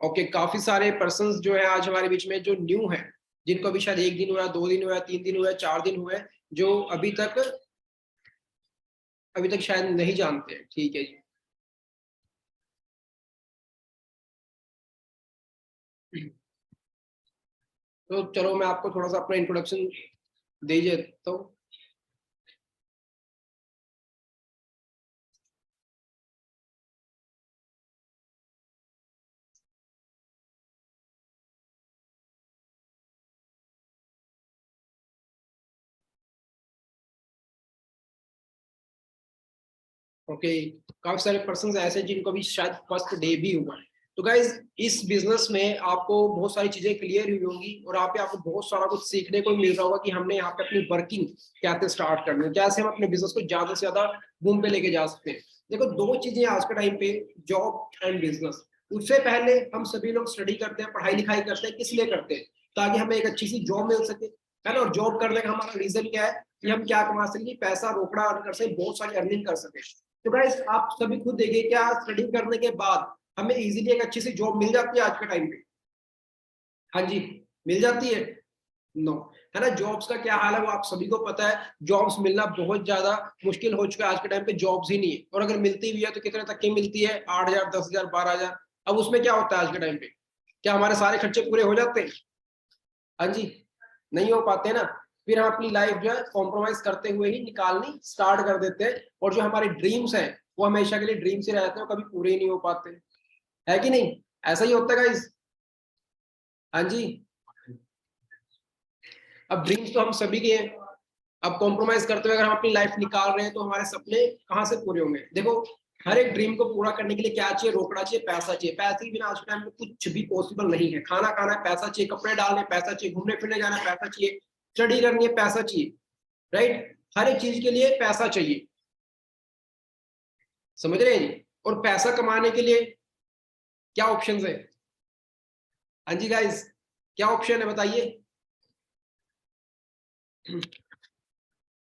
Okay, काफी सारे persons जो है आज हमारे बीच में जो न्यू है, जिनको अभी शायद 1 दिन हुआ, 2 दिन हुआ, 3 दिन हुआ, 4 दिन हुए, जो अभी तक शायद नहीं जानते हैं। ठीक है जी। तो चलो मैं आपको थोड़ा सा अपना इंट्रोडक्शन दीजिए तो। ओके, काफी सारे पर्सन ऐसे जिनको भी शायद फर्स्ट डे भी हुआ है। तो गाइज, इस बिजनेस में आपको बहुत सारी चीजें क्लियर हुई होंगी और यहाँ पे आपको बहुत सारा कुछ सीखने को मिल रहा होगा कि हमने यहाँ पे अपनी वर्किंग कैसे स्टार्ट करनी है, कैसे हम अपने बिजनेस को ज्यादा से ज्यादा बूम पे लेके जा सकते हैं। देखो, दो चीजें आज के टाइम पे, जॉब एंड बिजनेस। उससे पहले हम सभी लोग स्टडी करते हैं, पढ़ाई लिखाई करते हैं, किस लिए करते हैं? ताकि हमें एक अच्छी सी जॉब मिल सके, है ना। और जॉब करने का हमारा रीजन क्या है कि हम क्या कमा सकें, पैसा रोकड़ा अर्न कर सके, बहुत सारी अर्निंग कर सके। तो गाइस, आप सभी खुद देखिए, क्या स्टडी करने के बाद हमें इजीली एक अच्छी सी जॉब मिल जाती है आज के टाइम पे? हाँ जी, मिल जाती है। नो, है ना। जॉब्स का क्या हाल है वो आप सभी को पता है। जॉब्स मिलना बहुत ज्यादा मुश्किल हो चुका है आज के टाइम पे। जॉब्स ही नहीं है, और अगर मिलती भी है तो कितने तक की मिलती है? 8,000, 10,000, 12,000। अब उसमें क्या होता है आज के टाइम पे? क्या हमारे सारे खर्चे पूरे हो जाते हैं? हाँ जी, नहीं हो पाते ना। फिर हम अपनी लाइफ जो है कॉम्प्रोमाइज करते हुए ही निकालनी स्टार्ट कर देते हैं, और जो हमारे ड्रीम्स हैं वो हमेशा के लिए ड्रीम्स ही रह जाते हैं, कभी पूरे ही नहीं हो पाते, है कि नहीं? ऐसा ही होता है गाइस। हाँ जी। अब ड्रीम्स तो हम सभी के हैं। अब कॉम्प्रोमाइज करते हुए अगर हम अपनी लाइफ निकाल रहे हैं तो हमारे सपने कहाँ से पूरे होंगे? देखो, हर एक ड्रीम को पूरा करने के लिए क्या चाहिए? रोकड़ा चाहिए, पैसा चाहिए। पैसे के बिना आज के टाइम में कुछ भी पॉसिबल नहीं है। खाना खाना है, पैसा चाहिए। कपड़े डालने, पैसा चाहिए। घूमने फिरने जाना, पैसा चाहिए। स्टडी करनी है, पैसा चाहिए। राइट, हर एक चीज के लिए पैसा चाहिए। समझ रहे हैं जी? और पैसा कमाने के लिए क्या ऑप्शंस है? हाँ जी गाइस, क्या ऑप्शन है बताइए?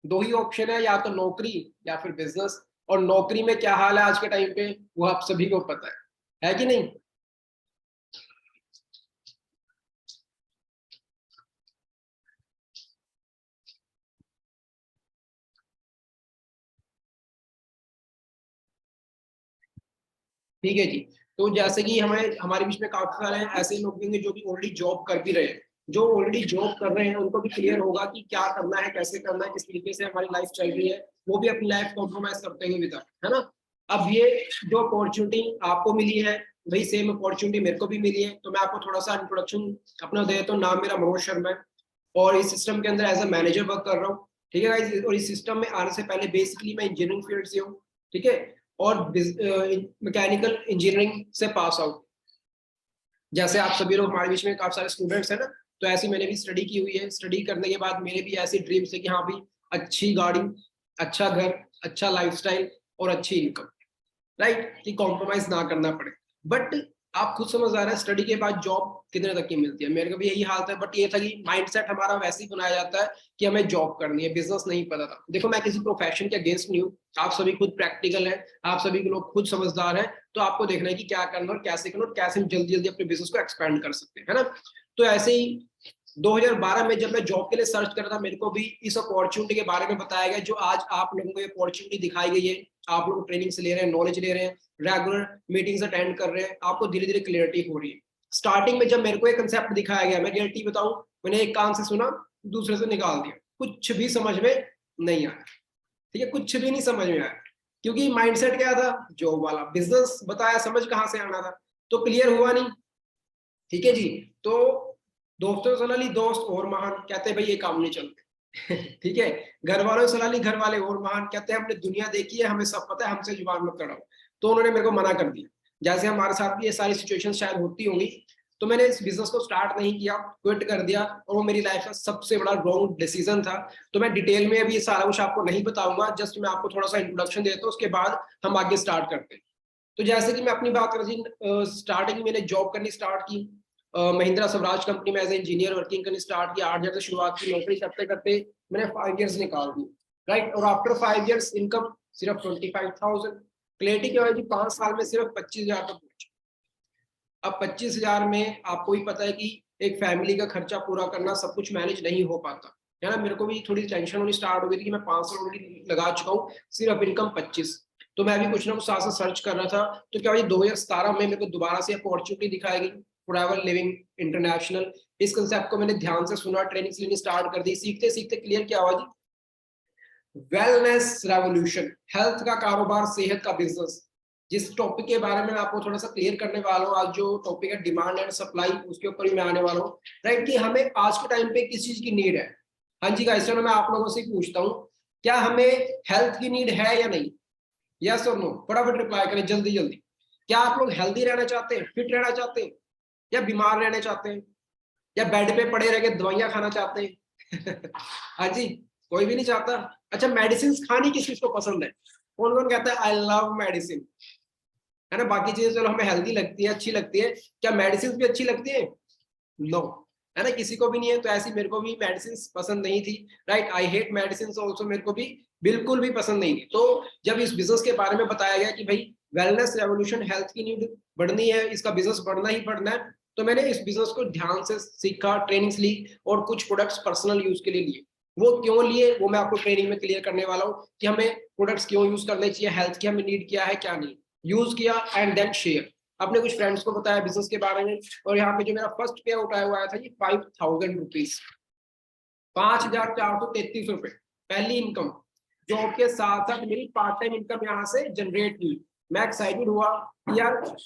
दो ही ऑप्शन है, या तो नौकरी या फिर बिजनेस। और नौकरी में क्या हाल है आज के टाइम पे वो आप सभी को पता है कि नहीं? ठीक है जी। तो जैसे कि हमें हमारे बीच में काफी सारे ऐसे लोग होंगे जो कि ऑलरेडी जॉब कर भी रहे हैं। जो ऑलरेडी जॉब कर रहे हैं उनको भी क्लियर होगा कि क्या करना है, कैसे करना है, किस तरीके से हमारी लाइफ चल रही है। वो भी अपनी लाइफ कॉम्प्रोमाइज करते हुए भी, है ना। अब ये जो अपॉर्चुनिटी आपको मिली है, वही सेम अपॉर्चुनिटी मेरे को भी मिली है। तो मैं आपको थोड़ा सा इंट्रोडक्शन अपना दे देता हूँ। नाम मेरा मनोज शर्मा है, और इस सिस्टम के अंदर एज अ मैनेजर वर्क कर रहा हूँ। ठीक है गाइस, और इस सिस्टम में आने से पहले बेसिकली मैं इंजीनियरिंग फील्ड से हूँ। ठीक है, और मैकेनिकल इंजीनियरिंग से पास आउट। जैसे आप सभी लोग हमारे बीच में काफी सारे स्टूडेंट्स हैं ना, तो ऐसी मैंने भी स्टडी की हुई है। स्टडी करने के बाद मेरे भी ऐसे ड्रीम्स है कि हाँ भी, अच्छी गाड़ी, अच्छा घर, अच्छा लाइफस्टाइल और अच्छी इनकम। राइट, कि कॉम्प्रोमाइज ना करना पड़े। बट आप खुद समझ आ रहे हैं, स्टडी के बाद जॉब कितने तक की मिलती है? मेरे को भी यही हाल था। बट ये था कि माइंडसेट हमारा वैसे ही बनाया जाता है कि हमें जॉब करनी है, बिजनेस नहीं पता था। देखो, मैं किसी प्रोफेशन के अगेंस्ट नहीं हूँ। आप सभी खुद प्रैक्टिकल है, आप सभी के लोग खुद समझदार हैं। तो आपको देखना है कि क्या करना और कैसे करना, और कैसे हम जल्दी जल्दी अपने बिजनेस को एक्सपेंड कर सकते हैं, है ना। तो ऐसे ही 2012 में जब मैं जॉब के लिए सर्च कर रहा था, मेरे को भी इस अपॉर्चुनिटी के बारे में बताया गया, जो आज आप लोगों को ये अपॉर्चुनिटी दिखाई गई है। आप लोग ट्रेनिंग से ले रहे हैं, नॉलेज ले रहे हैं, रेगुलर मीटिंग्स अटेंड कर रहे हैं, आपको धीरे धीरे क्लियरिटी हो रही है। स्टार्टिंग में जब मेरे को एक कंसेप्ट दिखाया गया, मैं रियलिटी बताऊं, मैंने एक कान से सुना, दूसरे से निकाल दिया, कुछ भी समझ में नहीं आया। ठीक है, कुछ भी नहीं समझ में आया, क्योंकि माइंडसेट क्या था? जॉब वाला। बिजनेस बताया, समझ कहां से आना था? तो क्लियर हुआ नहीं। ठीक है जी। तो दोस्तों ने सलाह ली, दोस्त और महान, कहते हैं भाई ये काम नहीं चलते। ठीक है। घर वालों ने सलाह ली, घर वाले और महान, कहते हैं हमने दुनिया देखी है, हमें सब पता है, हमसे जुबान मत लड़ाओ। तो उन्होंने मेरे को मना कर दिया। जैसे हमारे साथ भी ये सारी सिचुएशन शायद होती होंगी। तो मैंने इस बिजनेस को स्टार्ट नहीं किया, क्विट कर दिया, और वो मेरी लाइफ का सबसे बड़ा रॉन्ग डिसीजन था। तो मैं डिटेल में अभी ये सारा कुछ आपको नहीं बताऊंगा, जस्ट मैं आपको थोड़ा सा इंट्रोडक्शन देता हूँ, उसके बाद हम आगे स्टार्ट करते हैं। तो जैसे कि मैं अपनी बात कर रही, स्टार्टिंग मैंने जॉब करनी स्टार्ट की, महिंद्रा स्वराज कंपनी में एज इंजीनियर वर्किंग करनी स्टार्ट की। 8 हजार से शुरुआत की, नौकरी करते करते मैंने 5 इयर्स निकाल दी। राइट, और आफ्टर 5 इयर्स इनकम सिर्फ 25,000। क्लियरिटी क्या है जी, 5 साल में सिर्फ 25,000 तक पहुंची। अब 25,000 में आपको भी पता है कि एक फैमिली का खर्चा पूरा करना, सब कुछ मैनेज नहीं हो पाता है ना। मेरे को भी थोड़ी टेंशन होनी स्टार्ट हो गई थी कि मैं 5 साल ऑलरेडी लगा चुका हूँ, सिर्फ इनकम 25। तो मैं भी कुछ ना कुछ साथ साथ सर्च कर रहा था, तो क्या हुआ 2017 में मेरे को दोबारा से अपॉर्चुनिटी दिखाई गई, फॉरएवर लिविंग इंटरनेशनल। इस कंसेप्ट को मैंने ध्यान से सुना, ट्रेनिंग लेनी स्टार्ट कर दी, सीखते सीखते क्लियर क्या हुआ जी, वेलनेस रेवोल्यूशन, हेल्थ का कारोबार, सेहत का बिजनेस। जिस टॉपिक के बारे में मैं आपको थोड़ा सा क्लियर करने वाला हूँ आज, जो टॉपिक है डिमांड एंड सप्लाई, उसके ऊपर ही मैं आने वाला हूँ। राइट, कि हमें आज के टाइम पे किस चीज की नीड है। हाँ जी गाइस, चलो मैं आप लोगों से पूछता हूँ, क्या हमें हेल्थ की नीड है या नहीं? यस और नो, फटाफट रिप्लाई करें जल्दी जल्दी। क्या आप लोग हेल्दी रहना चाहते हैं, फिट रहना चाहते हैं, या बीमार रहना चाहते हैं, या बेड पे पड़े रह के दवाइयां खाना चाहते हैं? हाँ जी, कोई भी नहीं चाहता। अच्छा, मेडिसिन खानी किस किस को पसंद है? कौन कौन कहता है आई लव मेडिसिन, है ना। बाकी चीजें चलो हमें हेल्दी लगती है, अच्छी लगती है, क्या मेडिसिन भी अच्छी लगती है? नो, है ना, किसी को भी नहीं है। तो ऐसी मेरे को भी मेडिसिन पसंद नहीं थी। Right, I hate medicine also, मेरे को भी बिल्कुल भी पसंद नहीं थी। तो जब इस बिजनेस के बारे में बताया गया कि भाई वेलनेस रेवोल्यूशन, हेल्थ की नीड बढ़नी है, इसका बिजनेस बढ़ना ही बढ़ना है, तो मैंने इस बिजनेस को ध्यान से सीखा, ट्रेनिंग्स ली, और कुछ प्रोडक्ट्स पर्सनल यूज के लिए लिए। वो क्यों लिए वो मैं आपको ट्रेनिंग में क्लियर करने वाला हूँ, कि हमें प्रोडक्ट्स क्यों यूज करने चाहिए, हेल्थ की हमें नीड क्या है क्या नहीं, यूज किया एंड देन शेयर। अपने कुछ फ्रेंड्स को बताया बिजनेस के बारे में, और यहाँ पे जो मेरा फर्स्ट पे आउट आया हुआ था ये 5,000 रुपीज, 5,433 रुपए पहली इनकम। जॉब के साथ साथ मेरी पार्ट टाइम इनकम यहाँ से जनरेट हुई। मैं एक्साइटेड हुआ कि यार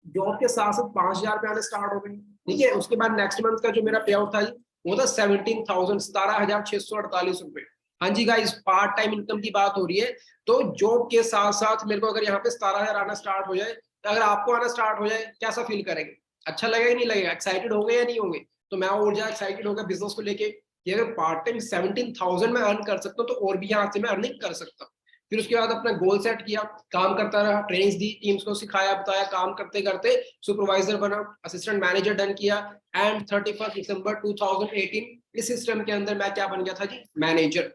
जॉब के साथ साथ 5,000 रुपए आने स्टार्ट हो गए। ठीक है, उसके बाद नेक्स्ट मंथ का जो मेरा पे आउट था वो था 17,000 हाँ जी गाइस, पार्ट टाइम इनकम की बात हो रही है। तो जॉब के साथ साथ मेरे को अगर यहाँ पे 17,000 आना स्टार्ट हो जाए, तो अगर आपको आना स्टार्ट हो जाए, कैसा फील करेंगे? अच्छा लगेगा नहीं लगेगा? एक्साइटेड हो गए या नहीं होंगे? तो मैं और ज्यादा एक्साइटेड हो गया बिजनेस को लेके, कि अगर पार्ट टाइम 17,000 में अर्न कर सकता हूँ, तो और भी यहाँ से मैं अर्निंग कर सकता हूँ। फिर उसके बाद अपना गोल सेट किया, काम करता रहा, ट्रेनिंग्स दी, टीम्स को सिखाया बताया, काम करते करते सुपरवाइजर बना, असिस्टेंट मैनेजर डन किया, एंड 31 दिसंबर 2018 इस सिस्टम के अंदर मैं क्या बन गया था जी, मैनेजर।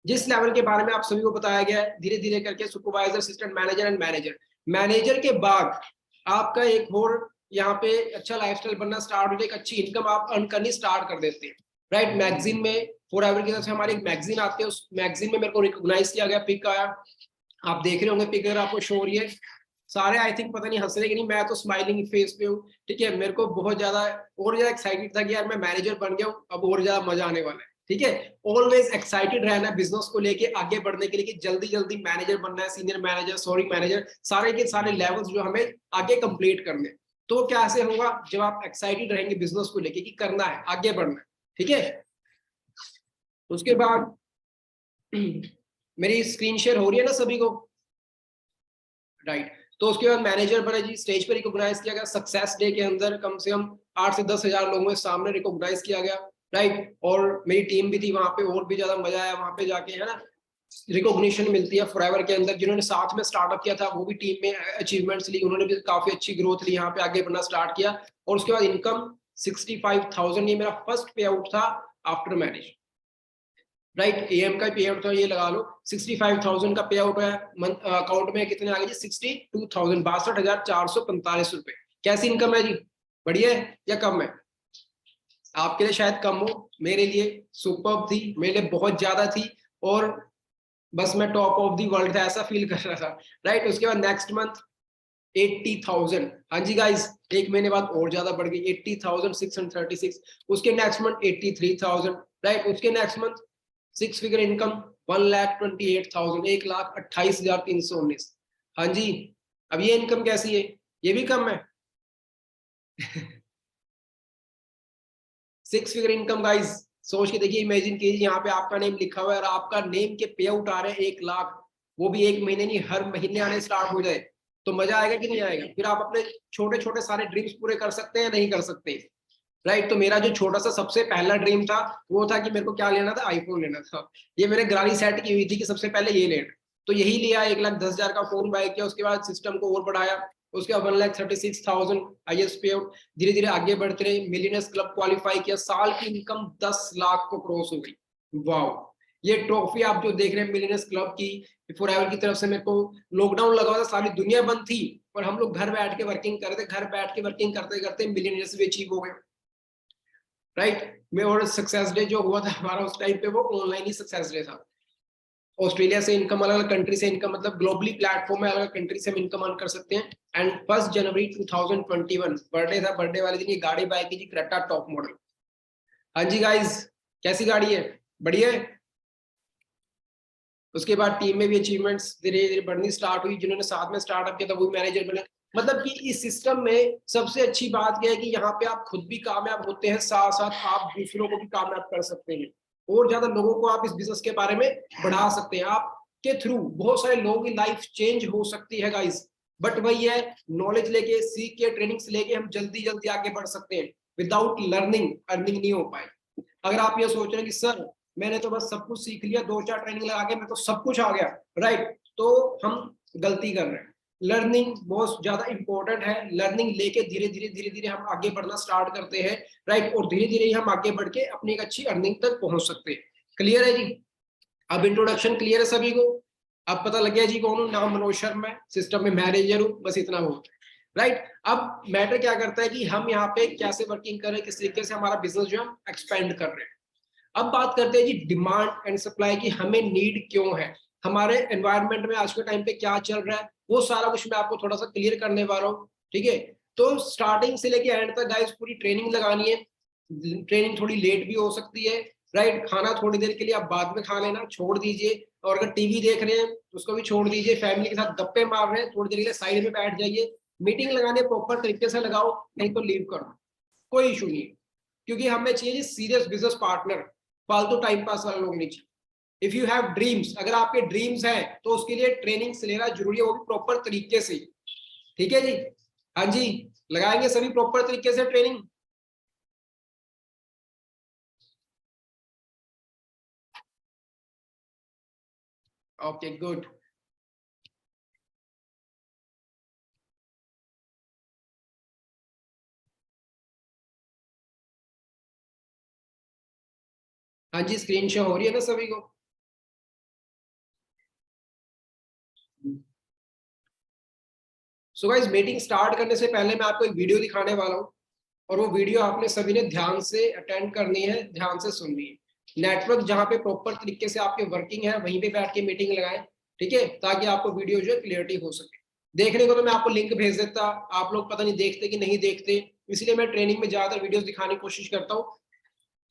जिस लेवल के बारे में आप सभी को बताया गया है, धीरे धीरे करके supervisor, assistant manager and manager. Manager के बाद आपका एक और यहाँ पे अच्छा लाइफस्टाइल बनना स्टार्ट हो जाए, एक अच्छी इनकम आप अर्न करनी स्टार्ट कर देते हैं। राइट, मैगजीन में फॉरएवर की तरफ से हमारी एक मैगजीन आती है, उस मैगजीन में मेरे को रिकॉग्नाइज किया गया, पिक आया, आप देख रहे होंगे पिक अगर आपको शो हो रही है। सारे आई थिंक पता नहीं हंस रहे कि नहीं, मैं तो स्माइलिंग फेस पे हूँ। ठीक है, मेरे को बहुत ज्यादा और ज्यादा एक्साइटेड था कि यार मैं मैनेजर बन गया हूँ, अब और ज्यादा मजा आने वाला है। ठीक है, ऑलवेज एक्साइटेड रहना बिजनेस को लेके आगे बढ़ने के लिए, कि जल्दी जल्दी मैनेजर बनना है, सीनियर मैनेजर, सॉरी मैनेजर, सारे के सारे लेवल्स जो हमें आगे कंप्लीट करने। तो कैसे होगा? जब आप एक्साइटेड रहेंगे बिजनेस को लेके कि करना है, आगे बढ़ना है। ठीक है, उसके बाद मेरी स्क्रीन शेयर हो रही है ना सभी को? राइट, तो उसके बाद मैनेजर बने जी, स्टेज पर रिकॉग्नाइज किया गया, सक्सेस डे के अंदर कम से कम 8 से 10,000 लोगों के सामने रिकॉग्नाइज किया गया। राइट, और मेरी टीम भी थी वहां पे, और भी ज्यादा मजा आया वहां पे जाके, है ना। रिकॉग्निशन मिलती है फॉरएवर के अंदर, जिन्होंने साथ में स्टार्टअप किया था वो भी टीम में अचीवमेंट्स ली, उन्होंने भी काफी अच्छी ग्रोथ ली, यहाँ पे आगे बढ़ना स्टार्ट किया। और उसके बाद इनकम 65,000, ये मेरा फर्स्ट पे आउट था आफ्टर मैरिज। राइट, एएम का पे आउट था, ये लगा लो 65,000 का पे आउट है। अकाउंट में कितने आ गए जी? 62,000, 62,445 रुपए। कैसी इनकम है जी? बढ़िया है या कम है? आपके लिए शायद कम हो, मेरे लिए सुपर्ब थी, मेरे लिए बहुत ज्यादा थी, और बस मैं टॉप ऑफ दी वर्ल्ड था ऐसा फील कर रहा था। राइट, उसके बाद नेक्स्ट मंथ 80,000। हाँ जी गाइस, एक महीने बाद और ज्यादा बढ़ गई, 80,636। उसके नेक्स्ट मंथ 83,000। राइट, उसके नेक्स्ट मंथ 6 फिगर इनकम 1,28,000, 1,28,319। हाँ जी, अब ये इनकम कैसी है? ये भी कम है। 6 फिगर इनकम गाइस, सोच के देखिए, इमेजिन कीजिए यहाँ पे आपका नेम लिखा हुआ है और आपका नेम के पे आउट आ रहे हैं 1,00,000, वो भी एक महीने नहीं, हर महीने आने स्टार्ट हो जाए, तो मजा आएगा कि नहीं आएगा? फिर आप अपने छोटे छोटे सारे ड्रीम्स पूरे कर सकते हैं, नहीं कर सकते? राइट, तो मेरा जो छोटा सा सबसे पहला ड्रीम था वो था कि मेरे को क्या लेना था, आईफोन लेना था। ये मेरे ग्रानी सेट की हुई थी कि सबसे पहले ये लेना, तो यही लिया, 1,10,000 का फोन बाय किया। उसके बाद सिस्टम को और बढ़ाया, उसके बाद 1,36,000 आईएएस पे आउट, धीरे धीरे आगे बढ़ते रहे, मिलियनर्स क्लब क्वालिफाई किया, साल की इनकम 10 लाख को क्रॉस हो गई। वाओ, ये ट्रॉफी आप जो देख रहे हैं मिलियनेयर्स क्लब की, फॉरएवर की तरफ से, मेरे को लॉकडाउन लगा हुआ था, सारी दुनिया बंद थी, पर हम लोग घर बैठ के वर्किंग कर रहे थे, घर बैठ के वर्किंग करते करते मिलियनेयर्स भी अचीव हो गए, राइट। मैं और सक्सेस डे जो हुआ था हमारा उस टाइम पे, वो ऑनलाइन ही सक्सेस डे था। ऑस्ट्रेलिया से इनकम, अलग अलग कंट्री से इनकम, मतलब ग्लोबली प्लेटफॉर्म में अलग अलग कंट्री से हम इनकम अर्न कर सकते हैं। एंड 1 जनवरी 2021 बर्थडे था, बर्थडे वाले दिन ये गाड़ी बाय की जी, क्रेटा टॉप मॉडल। हाँ जी गाइस, कैसी गाड़ी है, बढ़िया है। उसके बाद टीम में भी अचीवमेंट्स धीरे धीरे बढ़नी स्टार्ट हुई, जिन्होंने साथ में स्टार्टअप किया था वो मैनेजर बने। मतलब कि इस सिस्टम में सबसे अच्छी बात क्या है कि यहाँ पे आप खुद भी कामयाब होते हैं, साथ साथ आप दूसरों को भी कामयाब कर सकते हैं, और ज्यादा लोगों को आप इस बिजनेस के बारे में बढ़ा सकते हैं। आपके थ्रू बहुत सारे लोगों की लाइफ चेंज हो सकती है गाइस। बट वही है, नॉलेज लेके, सीख के, ट्रेनिंग्स लेके हम जल्दी जल्दी आगे बढ़ सकते हैं। विदाउट लर्निंग अर्निंग नहीं हो पाए। अगर आप ये सोच रहे हैं कि सर मैंने तो बस सब कुछ सीख लिया, 2-4 ट्रेनिंग लगा के मैं तो सब कुछ आ गया, राइट, तो हम गलती कर रहे हैं। लर्निंग बहुत ज्यादा इंपॉर्टेंट है। लर्निंग लेके धीरे धीरे धीरे धीरे हम आगे बढ़ना स्टार्ट करते हैं, राइट, और धीरे धीरे ही हम आगे बढ़ के अपनी एक अच्छी अर्निंग तक पहुंच सकते हैं। क्लियर है जी? अब इंट्रोडक्शन क्लियर है सभी को? अब पता लग गया जी कौन हूँ? नाम मनोज शर्मा है, सिस्टम में मैनेजर हूँ, बस इतना हो, राइट। अब मैटर क्या करता है कि हम यहाँ पे कैसे वर्किंग कर रहे हैं, किस तरीके से हमारा बिजनेस जो है एक्सपेंड कर रहे हैं। अब बात करते हैं जी डिमांड एंड सप्लाई की, हमें नीड क्यों है, हमारे एनवायरनमेंट में आज के टाइम पे क्या चल रहा है, वो सारा कुछ मैं आपको थोड़ा सा क्लियर करने वाला हूँ, ठीक है। तो स्टार्टिंग से लेके एंड तक गाइस पूरी ट्रेनिंग लगानी है। ट्रेनिंग थोड़ी लेट भी हो सकती है, राइट। खाना थोड़ी देर के लिए आप बाद में खा लेना, छोड़ दीजिए। और अगर टीवी देख रहे हैं तो उसको भी छोड़ दीजिए। फैमिली के साथ गप्पे मार रहे हैं, थोड़ी देर के लिए साइड में बैठ जाइए। मीटिंग लगाने प्रॉपर तरीके से लगाओ, नहीं तो लीव करो, कोई इशू नहीं है। क्योंकि हमें चाहिए सीरियस बिजनेस पार्टनर, फालतू टाइम पास वाले लोग नहीं चाहिए। इफ यू हैव ड्रीम्स, अगर आपके ड्रीम्स हैं तो उसके लिए ट्रेनिंग लेना जरूरी है, वो भी प्रॉपर तरीके से, ठीक है जी। हाँ जी, लगाएंगे सभी प्रॉपर तरीके से ट्रेनिंग। Okay good. हाँ जी, स्क्रीन शो हो रही है ना सभी को? सो गाइस, मीटिंग स्टार्ट करने से पहले मैं आपको एक वीडियो दिखाने वाला हूँ, और वो वीडियो आपने सभी ने ध्यान से अटेंड करनी है, ध्यान से सुननी है। नेटवर्क जहाँ पे प्रॉपर तरीके से आपके वर्किंग है वहीं पे बैठ के मीटिंग लगाएं, ठीक है, ताकि आपको वीडियो जो है क्लियरिटी हो सके। देखने को तो मैं आपको लिंक भेज देता, आप लोग पता नहीं देखते कि नहीं देखते, इसलिए मैं ट्रेनिंग में ज्यादातर वीडियोस दिखाने की कोशिश करता हूँ,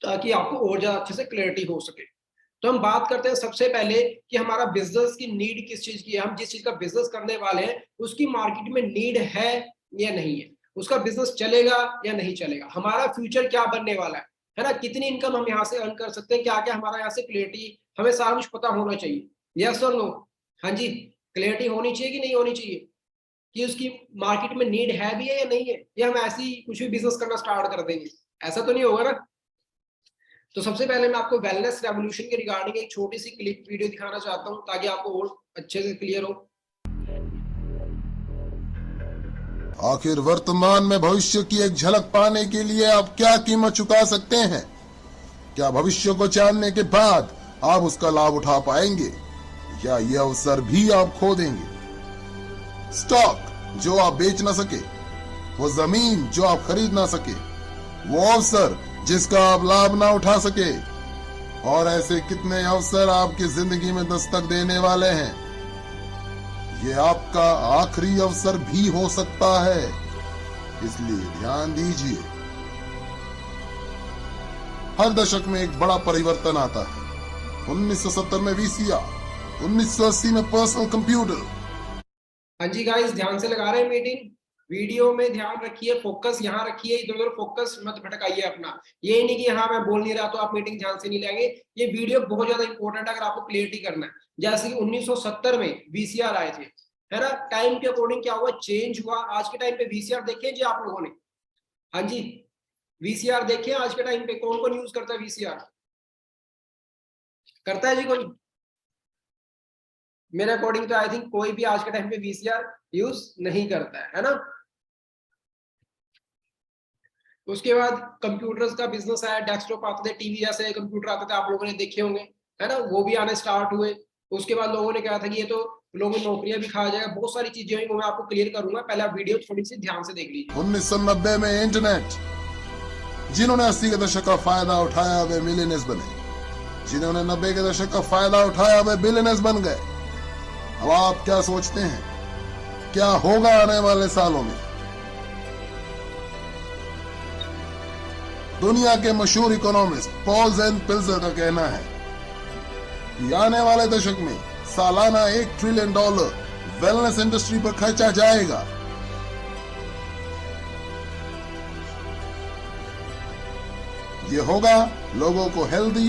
ताकि आपको और ज्यादा अच्छे से क्लियरिटी हो सके। तो हम बात करते हैं सबसे पहले कि हमारा बिजनेस की नीड किस चीज की है, हम जिस चीज का बिजनेस करने वाले हैं उसकी मार्केट में नीड है या नहीं है, उसका बिजनेस चलेगा या नहीं चलेगा, हमारा फ्यूचर क्या बनने वाला है ना, कितनी इनकम हम यहाँ से अर्न कर सकते हैं, क्या क्या हमारा यहाँ से क्लियरिटी, हमें सारा कुछ पता होना चाहिए। यस और नो? हाँ जी, क्लियरिटी होनी चाहिए कि नहीं होनी चाहिए, कि उसकी मार्केट में नीड है भी है या नहीं है, या हम ऐसे ही कुछ भी बिजनेस करना स्टार्ट कर देंगे, ऐसा तो नहीं होगा ना। तो सबसे पहले मैं आपको वेलनेस रेवोल्यूशन के रिगार्डिंग एक छोटी सी क्लिप वीडियो दिखाना चाहता हूं, ताकि आपको और अच्छे से क्लियर हो। आखिर वर्तमान में भविष्य की एक झलक पाने के लिए आप क्या कीमत चुका सकते हैं? क्या भविष्य को जानने के बाद आप उसका लाभ उठा पाएंगे, या यह अवसर भी आप खो देंगे? स्टॉक जो आप बेच ना सके, वो जमीन जो आप खरीद ना सके, वो अवसर जिसका आप लाभ ना उठा सके, और ऐसे कितने अवसर आपकी जिंदगी में दस्तक देने वाले हैं। ये आपका आखिरी अवसर भी हो सकता है, इसलिए ध्यान दीजिए। हर दशक में एक बड़ा परिवर्तन आता है। 1970 में वीसीआर, 1980 में पर्सनल कंप्यूटर। हाँ जी गाइस, ध्यान से लगा रहे हैं मीटिंग, वीडियो में ध्यान रखिए, फोकस यहाँ रखिए, इधर उधर फोकस मत भटकाइए अपना। ये नहीं कि हाँ मैं बोल नहीं रहा तो आप मीटिंग ध्यान से नहीं लेंगे, ये वीडियो बहुत ज्यादा इंपॉर्टेंट है अगर आपको क्लियरिटी करना है। जैसे कि 1970 में वीसीआर आए थे, है ना, टाइम के अकॉर्डिंग क्या हुआ, चेंज हुआ। आज के टाइम पे वीसीआर देखे जी आप लोगों ने? हाँ जी, वीसीआर देखे आज के टाइम पे कौन कौन यूज करता है वीसीआर? करता है जी कोई? मेरे अकॉर्डिंग तो आई थिंक कोई भी आज के टाइम पे वीसीआर यूज नहीं करता है ना। उसके बाद कंप्यूटर्स का बिजनेस आया, डेस्कटॉप आते थे, टीवी जैसे कंप्यूटर आते थे, आप लोगों ने देखे होंगे, है ना, वो भी आने स्टार्ट हुए। उसके बाद लोगों ने कहा था कि ये तो लोगों की नौकरियां भी खा जाएगा, बहुत सारी चीजें हैं वो मैं आपको क्लियर करूंगा, पहले आप वीडियो थोड़ी सी ध्यान से देख लीजिए। 1990 में इंटरनेट, जिन्होंने 80 के दशक का फायदा उठाया वे मिलियनर्स बने, जिन्होंने 90 के दशक का फायदा उठाया वे बिलियनर्स बन गए। अब आप क्या सोचते हैं क्या होगा आने वाले सालों में? दुनिया के मशहूर इकोनॉमिस्ट पॉल जेन पिल्जर का कहना है कि आने वाले दशक में सालाना $1 ट्रिलियन वेलनेस इंडस्ट्री पर खर्चा जाएगा। ये होगा लोगों को हेल्दी,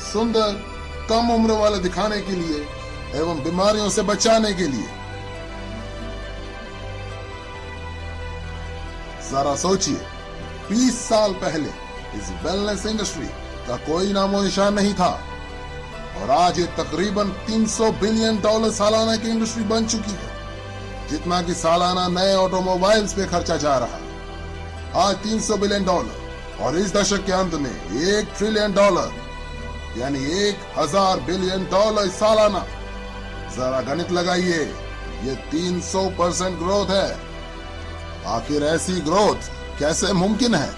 सुंदर, कम उम्र वाले दिखाने के लिए एवं बीमारियों से बचाने के लिए। जरा सोचिए, 20 साल पहले इस वेलनेस इंडस्ट्री का कोई नामो निशान नहीं था और आज ये तकरीबन $300 बिलियन सालाना की इंडस्ट्री बन चुकी है, जितना कि सालाना नए ऑटोमोबाइल्स पे खर्चा जा रहा है। आज $300 बिलियन और इस दशक के अंत में $1 ट्रिलियन यानी 1000 बिलियन सालाना। जरा गणित लगाइए, ये 300% ग्रोथ है। आखिर ऐसी ग्रोथ कैसे मुमकिन है?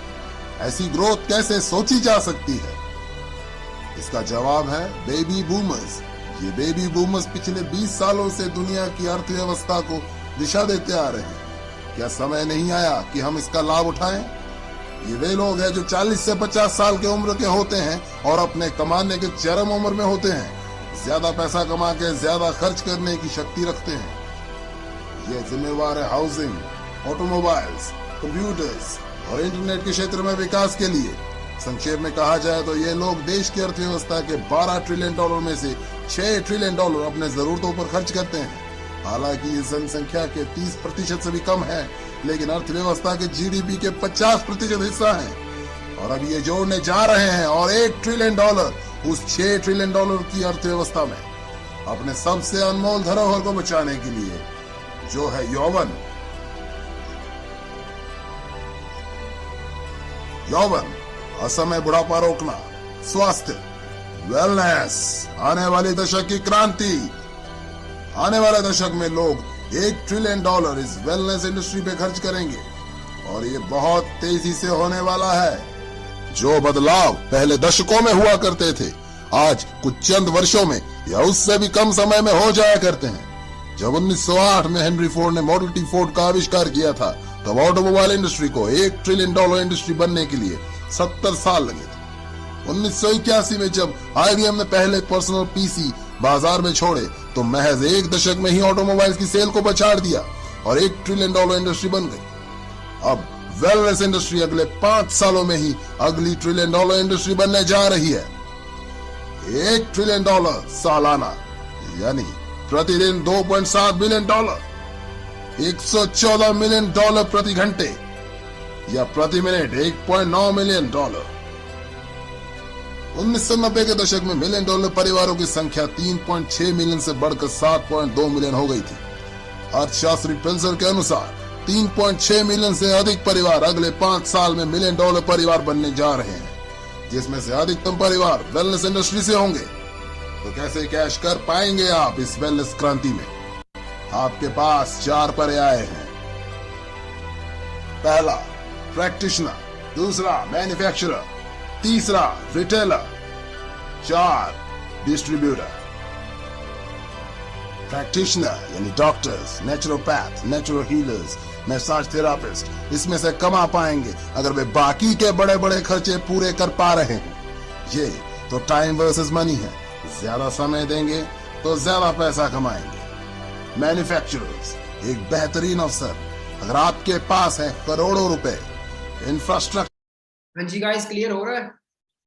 ऐसी ग्रोथ कैसे सोची जा सकती है? इसका जवाब है बेबी बूमर्स। ये बेबी बूमर्स पिछले 20 सालों से दुनिया की अर्थव्यवस्था को दिशा देते आ रहे हैं। क्या समय नहीं आया कि हम इसका लाभ उठाएं? ये वे लोग हैं जो 40 से 50 साल के उम्र के होते हैं और अपने कमाने के चरम उम्र में होते हैं। ज्यादा पैसा कमा के ज्यादा खर्च करने की शक्ति रखते हैं। ये जिम्मेवार है हाउसिंग, ऑटोमोबाइल्स, कंप्यूटर्स और इंटरनेट के क्षेत्र में विकास के लिए। संक्षेप में कहा जाए तो ये लोग देश की अर्थव्यवस्था के $12 ट्रिलियन में से $6 ट्रिलियन अपने जरूरतों पर खर्च करते हैं। हालांकि ये जनसंख्या के 30% से भी कम है, लेकिन अर्थव्यवस्था के जीडीपी के 50% हिस्सा है। और अब ये जोड़ने जा रहे हैं और $1 ट्रिलियन उस $6 ट्रिलियन की अर्थव्यवस्था में अपने सबसे अनमोल धरोहर को बचाने के लिए, जो है यौवन। यौवन, असमय बुढ़ापा रोकना, स्वास्थ्य, वेलनेस, आने वाले दशक की क्रांति। आने वाले दशक में लोग $1 ट्रिलियन इस वेलनेस इंडस्ट्री पे खर्च करेंगे और ये बहुत तेजी से होने वाला है। जो बदलाव पहले दशकों में हुआ करते थे, आज कुछ चंद वर्षों में या उससे भी कम समय में हो जाया करते हैं। जब 1908 में हेनरी फोर्ड ने मॉडल टी फोर्ड का आविष्कार किया था, तब ऑटोमोबाइल इंडस्ट्री को $1 ट्रिलियन इंडस्ट्री बनने के लिए 70 साल लगे थे। 1981 में जब IBM ने पहले पर्सनल PC बाजार में छोड़े, तो महज 1 दशक में ही ऑटोमोबाइल की सेल को पछाड़ दिया और $1 ट्रिलियन इंडस्ट्री बन गई। अब वेलनेस इंडस्ट्री अगले 5 सालों में ही अगली $1 ट्रिलियन इंडस्ट्री बनने जा रही है। $1 ट्रिलियन सालाना, यानी प्रतिदिन $2.7 बिलियन, $114 मिलियन प्रति घंटे या प्रति मिनट $1.9 मिलियन। 1990 के दशक में $1 मिलियन परिवारों की संख्या 3.6 मिलियन से बढ़कर 7.2 मिलियन हो गई थी। अर्थशास्त्री पिल्जर के अनुसार 3.6 मिलियन से अधिक परिवार अगले 5 साल में $1 मिलियन परिवार बनने जा रहे हैं, जिसमें से अधिकतम परिवार वेलनेस इंडस्ट्री से होंगे। तो कैसे कैश कर पाएंगे आप इस वेलनेस क्रांति में? आपके पास 4 पर्याय हैं। पहला, प्रैक्टिशनर, दूसरा मैन्युफैक्चरर, तीसरा रिटेलर, 4 डिस्ट्रीब्यूटर। प्रैक्टिशनर यानी doctors, naturopath, natural healers, massage therapist, इसमें से कमा पाएंगे अगर वे बाकी के बड़े बड़े खर्चे पूरे कर पा रहे हैं। ये तो टाइम वर्सेस मनी है, ज्यादा समय देंगे तो ज्यादा पैसा कमाएंगे। मैन्युफैक्चरर्स, एक बेहतरीन अवसर अगर आपके पास है करोड़ों रुपए, इंफ्रास्ट्रक्चर। हाँ जी गाइस, क्लियर हो रहा है?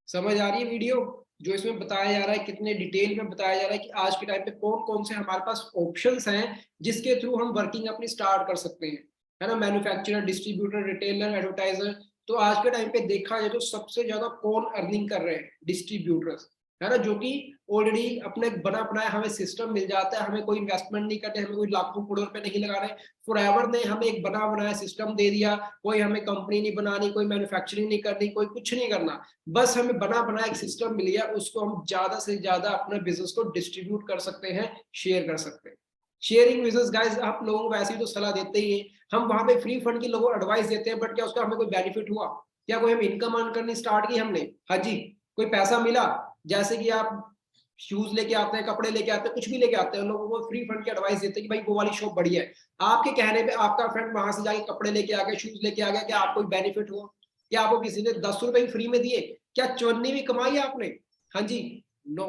समझ आ रही है वीडियो? जो इसमें बताया जा रहा है, कितने डिटेल में बताया जा रहा है कि आज के टाइम पे कौन कौन से हमारे पास ऑप्शंस हैं जिसके थ्रू हम वर्किंग अपनी स्टार्ट कर सकते हैं, है ना। Manufacturer, distributor, retailer, advertiser. तो आज के टाइम पे देखा जाए तो सबसे ज्यादा कौन अर्निंग कर रहे हैं? डिस्ट्रीब्यूटर्स। है ना, जो कि ऑलरेडी अपने बना बनाया हमें सिस्टम मिल जाता है, हमें कोई इन्वेस्टमेंट नहीं करते, हमें कोई लाखों करोड़ रुपए नहीं लगा रहे। फॉरएवर ने हमें एक बना बनाया सिस्टम दे दिया, कोई हमें कंपनी नहीं बनानी, कोई मैन्युफैक्चरिंग नहीं करनी, कोई कुछ नहीं करना, बस हमें बना बनाया एक सिस्टम मिल गया, उसको हम ज्यादा से ज्यादा अपने बिजनेस को डिस्ट्रीब्यूट कर सकते हैं, शेयर कर सकते हैं। शेयरिंग बिजनेस गाइस, आप लोगों को वैसे ही तो सलाह देते ही हैं, हम वहां पे फ्री फंड की लोगों को एडवाइस देते हैं, बट क्या उसका हमें कोई बेनिफिट हुआ? क्या कोई हम इनकम अर्न करनी स्टार्ट की हमने? हाँ जी, कोई पैसा मिला? जैसे कि आप शूज लेके आते हैं, कपड़े लेके आते हैं, कुछ भी लेके आते हैं, लोगों को फ्री फंड की एडवाइस देते हैं कि भाई वो वाली शॉप बढ़िया है। आपके कहने पे आपका फ्रेंड वहां से जाके कपड़े लेके आ गया, शूज लेके आ गया, क्या आपको बेनिफिट हुआ? क्या आपको किसी ने 10 रुपए फ्री में दिए? क्या चुन्नी भी कमाई आपने? हाँ जी, नो,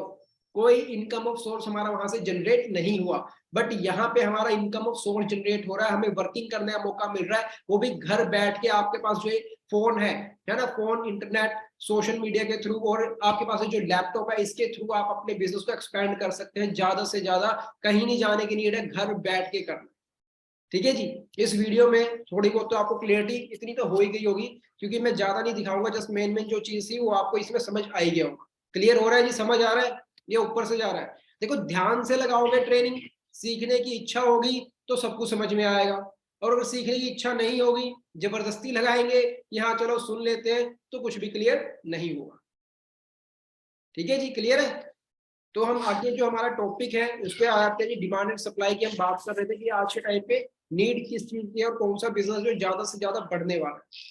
कोई इनकम ऑफ सोर्स हमारा वहां से जनरेट नहीं हुआ। बट यहाँ पे हमारा इनकम ऑफ सोर्स जनरेट हो रहा है, हमें वर्किंग करने का मौका मिल रहा है, वो भी घर बैठ के। आपके पास जो फोन है ना, फोन, इंटरनेट, सोशल मीडिया के थ्रू, और आपके पास जो लैपटॉप है, इसके थ्रू आप अपने बिजनेस को एक्सपेंड कर सकते हैं ज्यादा से ज्यादा। कहीं नहीं जाने की नीड है, घर बैठ के करना। ठीक है जी, इस वीडियो में थोड़ी बहुत तो आपको क्लियरिटी इतनी तो हो ही गई होगी, क्योंकि मैं ज्यादा नहीं दिखाऊंगा, जस्ट मेन मेन जो चीज थी वो आपको इसमें समझ आ ही गया होगा। क्लियर हो रहा है जी? समझ आ रहा है? ये ऊपर से जा रहा है? देखो, ध्यान से लगाओगे ट्रेनिंग, सीखने की इच्छा होगी तो सब कुछ समझ में आएगा, और अगर सीखने की इच्छा नहीं होगी, जबरदस्ती लगाएंगे कि हाँ चलो सुन लेते हैं, तो कुछ भी क्लियर नहीं होगा। ठीक है जी, क्लियर है? तो हम आगे जो हमारा टॉपिक है उस पर आते हैं जी। डिमांड एंड सप्लाई की हम बात कर रहे थे कि आज के टाइम पे नीड किस चीज की है और कौन सा बिजनेस जो ज्यादा से ज्यादा बढ़ने वाला है।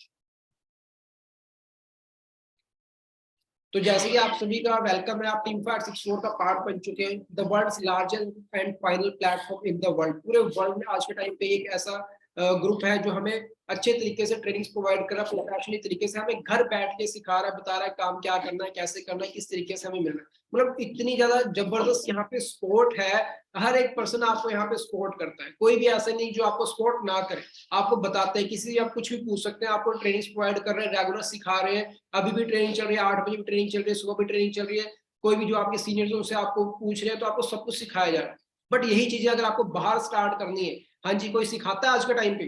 तो जैसे कि आप सभी का वेलकम है, आप टीम 564 का पार्ट बन चुके हैं। The world's largest and final platform in the world. पूरे वर्ल्ड में आज के टाइम पे एक ऐसा ग्रुप है जो हमें अच्छे तरीके से ट्रेनिंग्स प्रोवाइड कर रहा है, प्रोफेशनली तरीके से हमें घर बैठ के सिखा रहा है, बता रहा है काम क्या करना है, कैसे करना है, किस तरीके से हमें मिल रहा है। मतलब इतनी ज्यादा जबरदस्त यहाँ पे सपोर्ट है, हर एक पर्सन आपको यहाँ पे सपोर्ट करता है, कोई भी ऐसा नहीं जो आपको सपोर्ट ना करे। आपको बताते हैं, किसी से आप कुछ भी पूछ सकते हैं, आपको ट्रेनिंग्स प्रोवाइड कर रहे हैं, रेगुलर सिखा रहे हैं। अभी भी ट्रेनिंग चल रही है, 8 बजे भी ट्रेनिंग चल रही है, सुबह भी ट्रेनिंग चल रही है। कोई भी जो आपके सीनियर्स है उनसे आपको पूछ रहे हैं, तो आपको सब कुछ सिखाया जा रहा है। बट यही चीजें अगर आपको बाहर स्टार्ट करनी है, हाँ जी, कोई सिखाता है आज के टाइम पे?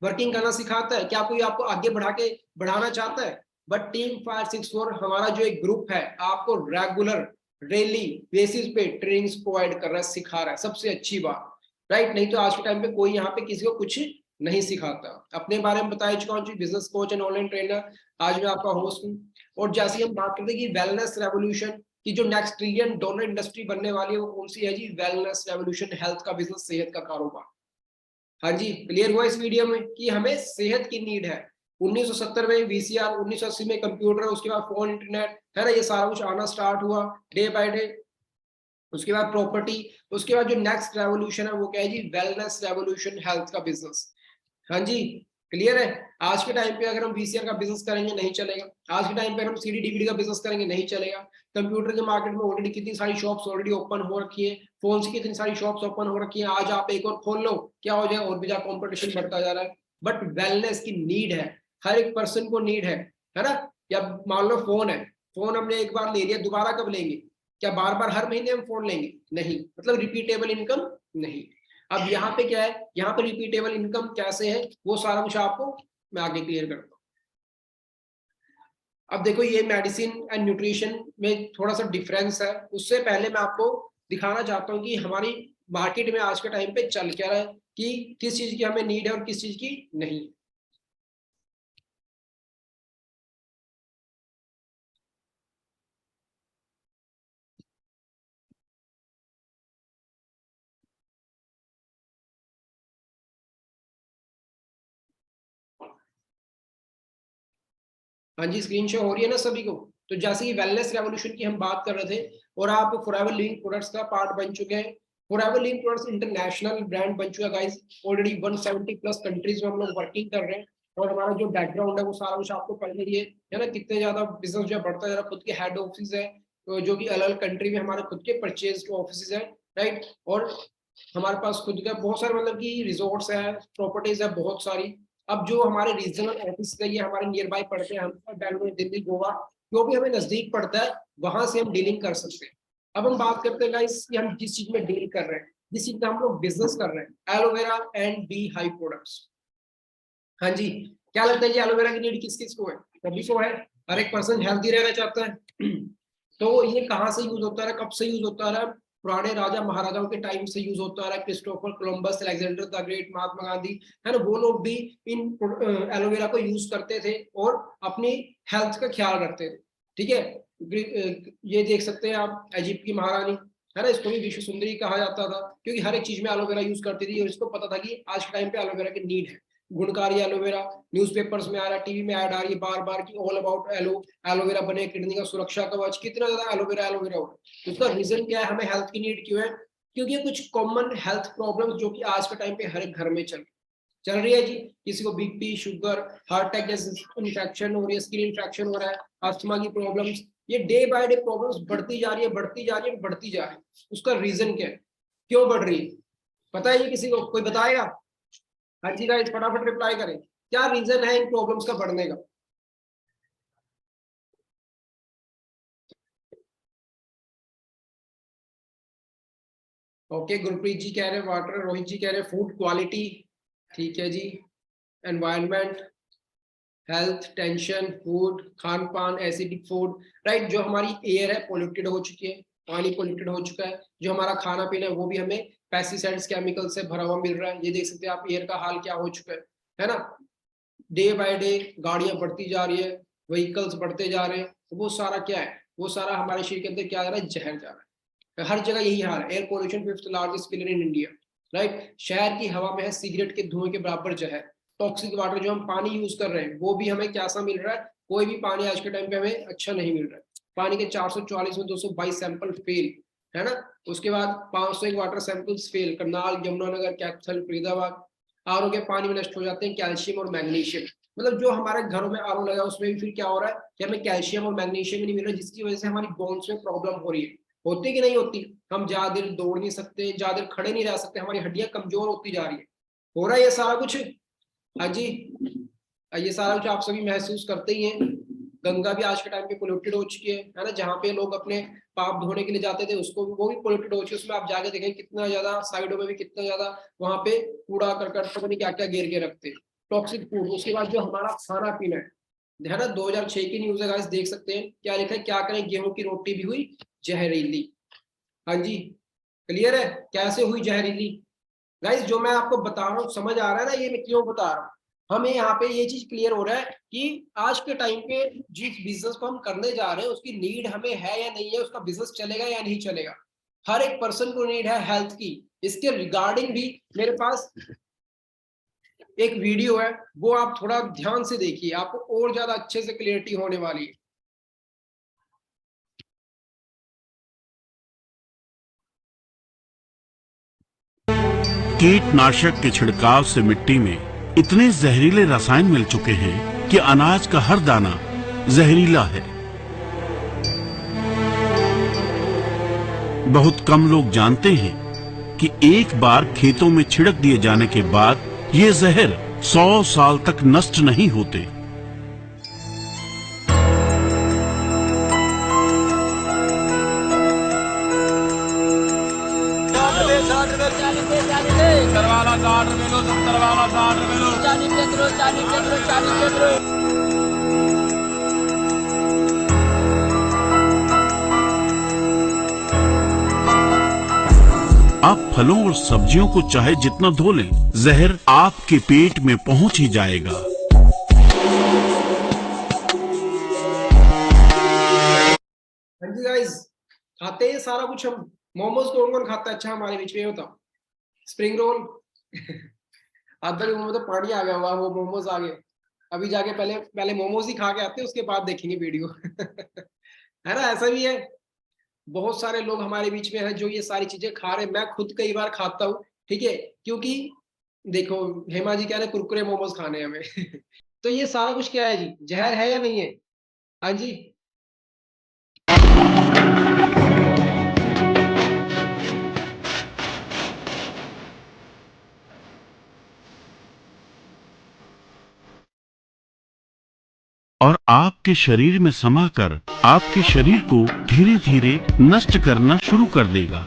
वर्किंग करना सिखाता है क्या? कोई आपको आगे बढ़ाना चाहता है? बट टीम 564 हमारा जो एक ग्रुप है, आपको रेगुलर डेली बेसिस पे ट्रेनिंग्स प्रोवाइड कर रहा है, सिखा रहा है। सबसे अच्छी बात, राइट? नहीं तो आज के टाइम पे कोई यहाँ पे किसी को कुछ नहीं सिखाता। अपने बारे में बताया चुका हूँ, business coach and online trainer. आज मैं आपका होस्ट हूँ। और जैसे हम बात करते हैं कि वेलनेस रेवोल्यूशन की जो नेक्स्ट $1 ट्रिलियन इंडस्ट्री बनने वाली है, वो कौन सी है जी? वेलनेस रेवोल्यूशन, हेल्थ का बिजनेस, सेहत का कारोबार। हाँ जी, क्लियर हुआ इस वीडियो में कि हमें सेहत की नीड है। 1970 में वीसीआर, 1980 में कंप्यूटर, उसके बाद फोन, इंटरनेट, है ना, ये सारा कुछ आना स्टार्ट हुआ डे बाय डे। उसके बाद प्रॉपर्टी, उसके बाद जो नेक्स्ट रेवोल्यूशन है वो क्या है जी? वेलनेस रेवोल्यूशन, हेल्थ का बिजनेस। हाँ जी, क्लियर है? आज के टाइम पे अगर हम वीसीआर का बिजनेस करेंगे नहीं चलेगा, आज के टाइम पे हम सीडी डीवीडी का बिजनेस करेंगे नहीं चलेगा। कंप्यूटर के मार्केट में ऑलरेडी कितनी सारी शॉप्स ऑलरेडी ओपन हो रखी है, फोन की कितनी सारी शॉप्स ओपन हो रखी है, आज आप एक और खोल लो, क्या हो जाए, और भी ज्यादा कॉम्पिटिशन बढ़ता जा रहा है। बट वेलनेस की नीड है, हर एक पर्सन को नीड है ना? या मान लो फोन है, फोन हमने एक बार ले लिया, दोबारा कब लेंगे? क्या बार बार हर महीने हम फोन लेंगे? नहीं, मतलब रिपीटेबल इनकम नहीं। अब यहाँ पे क्या है, यहाँ पे रिपीटेबल इनकम कैसे है, वो सारा कुछ आपको मैं आगे क्लियर करता हूँ। अब देखो, ये मेडिसिन एंड न्यूट्रिशन में थोड़ा सा डिफरेंस है। उससे पहले मैं आपको दिखाना चाहता हूँ कि हमारी मार्केट में आज के टाइम पे चल क्या रहा है, कि किस चीज की हमें नीड है और किस चीज की नहीं। हाँ जी, स्क्रीन शो हो रही है ना सभी को? तो जैसे कि वेलनेस रेवोल्यूशन की हम बात कर रहे थे, और आप फॉरएवर लिविंग प्रोडक्ट्स का पार्ट बन चुके हैं। Forever living products international brand बन चुका है गाइस। ऑलरेडी 170 प्लस कंट्रीज में हम लोग वर्किंग कर रहे हैं, और हमारा जो बैकग्राउंड है वो सारा कुछ आपको पहले ही है ना, कितने ज्यादा बिजनेस जो बढ़ता जा रहा है। खुद के हेड ऑफिस है, तो जो कि अलग अलग कंट्री में हमारे खुद के परचेज के ऑफिस है, राइट? और हमारे पास खुद का बहुत सारे मतलब कि रिजॉर्ट्स है, प्रॉपर्टीज है बहुत सारी। अब जो हमारे रीजनल ऑफिस है, ये हमारे नियर बाय पड़ते हैं, हम बेंगलुरु, दिल्ली, गोवा, जो भी हमें नजदीक पड़ता है वहां से हम डीलिंग कर सकते हैं। अब हम बात करते हैं गाइस कि हम जिस चीज में डील कर रहे हैं, जिस चीज का हम लोग बिजनेस कर रहे हैं, aloe vera and beehive products. हाँ जी, क्या लगता है जी, एलोवेरा की नीड किस किस को है? सभी को है। हर एक पर्सन हेल्दी रहना चाहता है। तो ये कहाँ से यूज होता रहा, कब से यूज होता रहा? पुराने राजा महाराजाओं के टाइम से यूज होता रहा। Christopher Columbus, Alexander the Great, Mahatma Gandhi, है ना, वो लोग भी इन एलोवेरा को यूज करते थे और अपनी हेल्थ का ख्याल रखते थे। ठीक है, ये देख सकते हैं आप, इजिप्ट की महारानी, है ना, इसको भी विश्व सुंदरी कहा जाता था क्योंकि हर एक चीज में एलोवेरा यूज करती थी और इसको पता था कि आज के टाइम पे एलोवेरा की नीड है। गुणकारी एलोवेरा, न्यूज़पेपर्स में आ रहा है, टीवी में ऐड आ रही है बार बार की ऑल अबाउट एलोवेरा बने किडनी का सुरक्षा कवच, कितना ज्यादा एलोवेरा एलोवेरा हो। उसका रीजन क्या है, हमें हेल्थ की नीड क्यों है? क्योंकि कुछ कॉमन हेल्थ प्रॉब्लम्स जो कि आज के टाइम पे हर एक घर में चल रही है जी। किसी को बीपी, शुगर, हार्ट अटैक जैसे इन्फेक्शन हो रही है, स्किन इन्फेक्शन हो रहा है, अस्थमा की प्रॉब्लम्स, ये डे बाय डे प्रॉब्लम्स बढ़ती जा रही है, बढ़ती जा रही है, बढ़ती जा रही है। उसका रीजन क्या है, क्यों बढ़ रही है? पता है ये किसी को, कोई बताएगा? हाँ जी गाइस, फटाफट रिप्लाई करें, क्या रीजन है इन प्रॉब्लम्स का बढ़ने का? ओके, गुरप्रीत जी कह रहे हैं वाटर, रोहित जी कह रहे हैं फूड क्वालिटी, ठीक है जी, एनवायरनमेंट, हेल्थ, टेंशन, फूड, खान पान, एसिडिक फूड, राइट। जो हमारी एयर है पोल्यूटेड हो चुकी है, पानी पोल्यूटेड हो चुका है, जो हमारा खाना पीना है वो भी हमें पेस्टिसाइड्स, केमिकल से भरा हुआ मिल रहा है। ये देख सकते हैं आप एयर का हाल क्या हो चुका है ना। डे बाय डे गाड़ियां बढ़ती जा रही है, व्हीकल्स बढ़ते जा रहे हैं, तो वो सारा क्या है, वो सारा हमारे शरीर के अंदर क्या जा रहा है, जहर जा रहा है। हर जगह यही हाल है, air pollution 5th largest killer in India, right. शहर की हवा में है सिगरेट के धुएं के बराबर जहर। टॉक्सिक वाटर, जो हम पानी यूज कर रहे हैं वो भी हमें कैसा मिल रहा है, कोई भी पानी आज के टाइम पे हमें अच्छा नहीं मिल रहा है। पानी के 444 में 222 सैंपल फेल, है ना। उसके बाद 501 water samples fail, Karnal, Yamunanagar, Kaithal, Faridabad. RO के पानी में नष्ट हो जाते हैं कैल्शियम और मैग्नीशियम। मतलब जो हमारे घरों में आरओ लगा उसमें भी फिर क्या हो रहा है कि हमें कैल्शियम और मैग्नीशियम नहीं मिल रहा, जिसकी वजह से हमारी बोन्स में प्रॉब्लम हो रही है। होती कि नहीं होती? हम ज्यादा देर दौड़ नहीं सकते, ज्यादा देर खड़े नहीं रह सकते, हमारी हड्डियां कमजोर होती जा रही है। हो रहा है ये सारा कुछ? हाँ जी, ये सारा कुछ आप सभी महसूस करते ही हैं। गंगा भी आज के टाइम पे पोल्यूटेड हो चुकी है ना। जहाँ पे लोग अपने पाप धोने के लिए जाते थे उसको वो भी पोल्यूटेड हो चुकी है। उसमें आप जाके देखें कितना ज्यादा, साइडों में भी कितना ज्यादा वहां पे कूड़ा करकट पता नहीं क्या क्या घेर के रखते हैं, टॉक्सिक फूड। उसके बाद जो हमारा खाना पीना है ना, 2006 की न्यूज है गाइस, देख सकते हैं क्या लिखा है, क्या करें गेहूं की रोटी भी हुई जहरीली। हाँ जी, क्लियर है कैसे हुई जहरीली? गाइस जो मैं आपको बता रहा हूँ समझ आ रहा है ना, ये मैं क्यों बता रहा हूँ? हमें यहाँ पे ये चीज क्लियर हो रहा है कि आज के टाइम पे जिस बिजनेस को हम करने जा रहे हैं उसकी नीड हमें है या नहीं है, उसका बिजनेस चलेगा या नहीं चलेगा। हर एक पर्सन को नीड है हेल्थ की। इसके रिगार्डिंग भी मेरे पास एक वीडियो है, वो आप थोड़ा ध्यान से देखिए, आपको और ज्यादा अच्छे से क्लियरिटी होने वाली है। कीटनाशक के छिड़काव से मिट्टी में इतने जहरीले रसायन मिल चुके हैं कि अनाज का हर दाना जहरीला है। बहुत कम लोग जानते हैं कि एक बार खेतों में छिड़क दिए जाने के बाद ये जहर 100 साल तक नष्ट नहीं होते। वाला 60 रुपए लो, 70 वाला 60 रुपए लो, 40 लो, 40 लो, 40 लो। आप फलों और सब्जियों को चाहे जितना धो लें, जहर आपके पेट में पहुंच ही जाएगा। हाँ जी गाइस, खाते हैं सारा कुछ हम। मोमोज कौन कौन खाता है? अच्छा हमारे बीच में बताओ। स्प्रिंग रोल आधा मुंह में तो पानी आ गया होगा, वो मोमोज आ गए। अभी जाके पहले पहले मोमोज ही खा के आते हैं, उसके बाद देखेंगे वीडियो है ना, ऐसा भी है। बहुत सारे लोग हमारे बीच में है जो ये सारी चीजें खा रहे हैं। मैं खुद कई बार खाता हूँ, ठीक है, क्योंकि देखो हेमा जी कह रहे कुरकुरे मोमोज खाने हैं हमें तो ये सारा कुछ क्या है जी, जहर है या नहीं है? हाँ जी, और आपके शरीर में समाकर आपके शरीर को धीरे धीरे नष्ट करना शुरू कर देगा।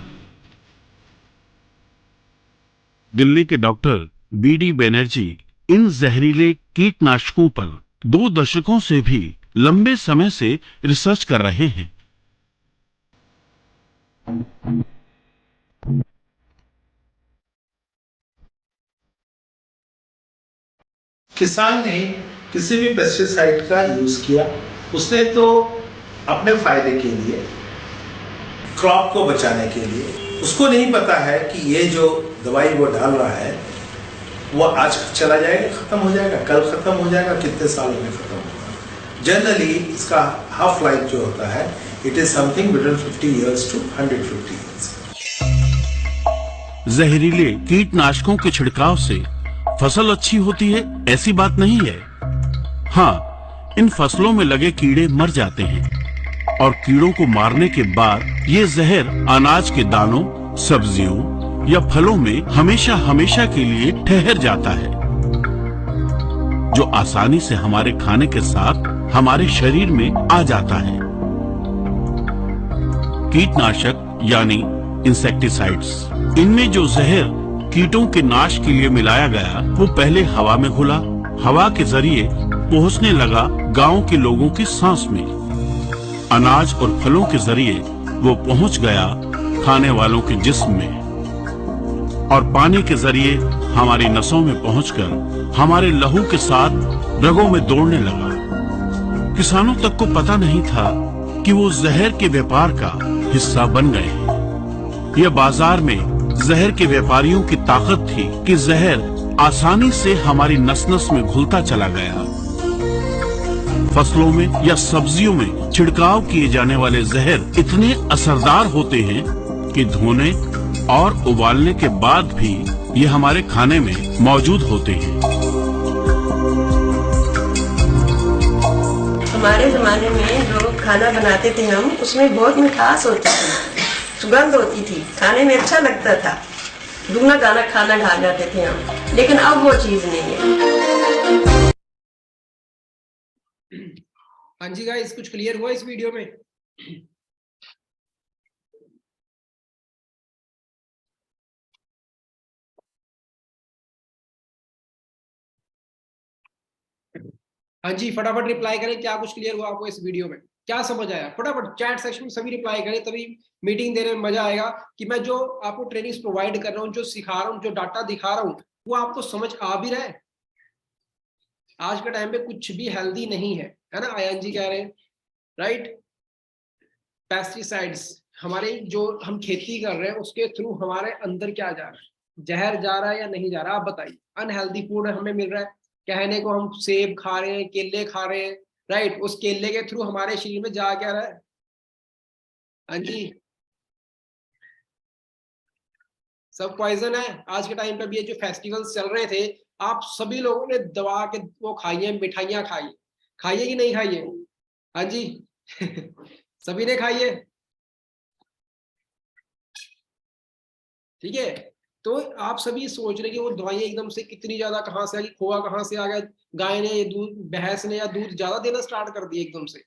दिल्ली के डॉक्टर बीडी बनर्जी इन जहरीले कीटनाशकों पर 2 दशकों से भी लंबे समय से रिसर्च कर रहे हैं। किसान ने किसी भी पेस्टिसाइड का यूज किया, उसने तो अपने फायदे के लिए, क्रॉप को बचाने के लिए, उसको नहीं पता है कि ये जो दवाई वो डाल रहा है वो आज चला जाएगा, खत्म हो जाएगा, कल खत्म हो जाएगा, कितने सालों में खत्म होगा। जनरली इसका हाफ लाइफ जो होता है, it is something between 50 years to 150 years। जहरीले कीटनाशकों के छिड़काव से फसल अच्छी होती है ऐसी बात नहीं है। हाँ, इन फसलों में लगे कीड़े मर जाते हैं और कीड़ों को मारने के बाद ये जहर अनाज के दानों, सब्जियों या फलों में हमेशा हमेशा के लिए ठहर जाता है, जो आसानी से हमारे खाने के साथ हमारे शरीर में आ जाता है। कीटनाशक यानी इंसेक्टिसाइड्स, इनमें जो जहर कीटों के नाश के लिए मिलाया गया वो पहले हवा में घुला, हवा के जरिए पहुंचने लगा गांव के लोगों की सांस में, अनाज और फलों के जरिए वो पहुंच गया खाने वालों के जिस्म में, और पानी के जरिए हमारी नसों में पहुंचकर हमारे लहू के साथ रगों में दौड़ने लगा। किसानों तक को पता नहीं था कि वो जहर के व्यापार का हिस्सा बन गए हैं। यह बाजार में जहर के व्यापारियों की ताकत थी कि जहर आसानी से हमारी नस नस में घुलता चला गया। फसलों में या सब्जियों में छिड़काव किए जाने वाले जहर इतने असरदार होते हैं कि धोने और उबालने के बाद भी ये हमारे खाने में मौजूद होते हैं। हमारे जमाने में जो खाना बनाते थे हम, उसमें बहुत मिठास होती थी, सुगंध होती थी, खाने में अच्छा लगता था, दुगना गाना खाना खा जाते थे हम, लेकिन अब वो चीज नहीं है। हाँ जी गाइस, कुछ क्लियर हुआ इस वीडियो में? हाँ जी, फटाफट रिप्लाई करें, क्या कुछ क्लियर हुआ आपको इस वीडियो में, क्या समझ आया? फटाफट चैट सेक्शन में सभी रिप्लाई करें, तभी मीटिंग देने में मजा आएगा कि मैं जो आपको ट्रेनिंग्स प्रोवाइड कर रहा हूँ, जो सिखा रहा हूँ, जो डाटा दिखा रहा हूँ, वो आपको समझ आ भी रहा है। आज के टाइम पे कुछ भी हेल्दी नहीं है ना? आयन जी कह रहे हैं, राइट? पेस्टिसाइड्स, हमारे जो हम खेती कर रहे हैं उसके थ्रू हमारे अंदर क्या जा रहा है? जहर जा रहा है या नहीं जा रहा? आप बताइए। अनहेल्दी फूड हमें मिल रहा है, कहने को हम सेब खा रहे हैं, केले खा रहे हैं, राइट? उस केले के थ्रू हमारे शरीर में जा क्या रहा है? हाँ जी, सब पॉइजन है। आज के टाइम पे भी ये जो फेस्टिवल्स चल रहे थे, आप सभी लोगों ने दबा के वो खाई है, मिठाइयाँ खाई, खाइए कि नहीं खाइए? हाँ जी सभी ने खाई है, ठीक है? तो आप सभी सोच रहे कि वो दवाइयाँ एकदम से कितनी ज्यादा कहाँ से आ गई, खोआ कहाँ से आ गया, गाय ने दूध, भैंस ने या दूध ज्यादा देना स्टार्ट कर दिया एकदम से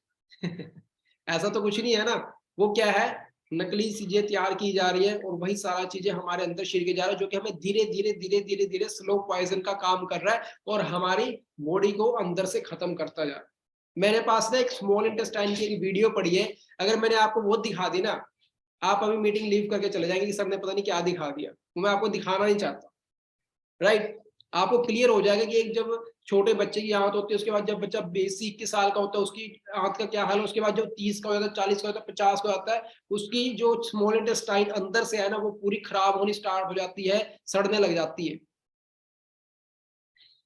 ऐसा तो कुछ नहीं है ना। वो क्या है, नकली चीजें तैयार की जा रही है और वही सारा चीजें हमारे अंदर शिर के जा रहा है, जो कि हमें धीरे धीरे धीरे धीरे धीरे स्लो पॉइजन का काम कर रहा है और हमारी बॉडी को अंदर से खत्म करता जा रहा है। मेरे पास ना एक स्मॉल इंटेस्टाइन की एक वीडियो पड़ी है, अगर मैंने आपको वो दिखा दी ना, आप अभी मीटिंग लीव करके चले जाएंगे कि सर ने पता नहीं क्या दिखा दिया। मैं आपको दिखाना नहीं चाहता, राइट? आपको क्लियर हो जाएगा कि एक जब छोटे बच्चे की आंत होती है, उसके बाद जब बच्चा 20-21 साल का होता है उसकी आंत का क्या हाल है, उसके बाद जब 30 का हो जाता है, 40 का होता है, 50 का होता है, उसकी जो स्मॉल इंटेस्टाइन अंदर से है ना, वो पूरी खराब होनी स्टार्ट हो जाती है, सड़ने लग जाती है।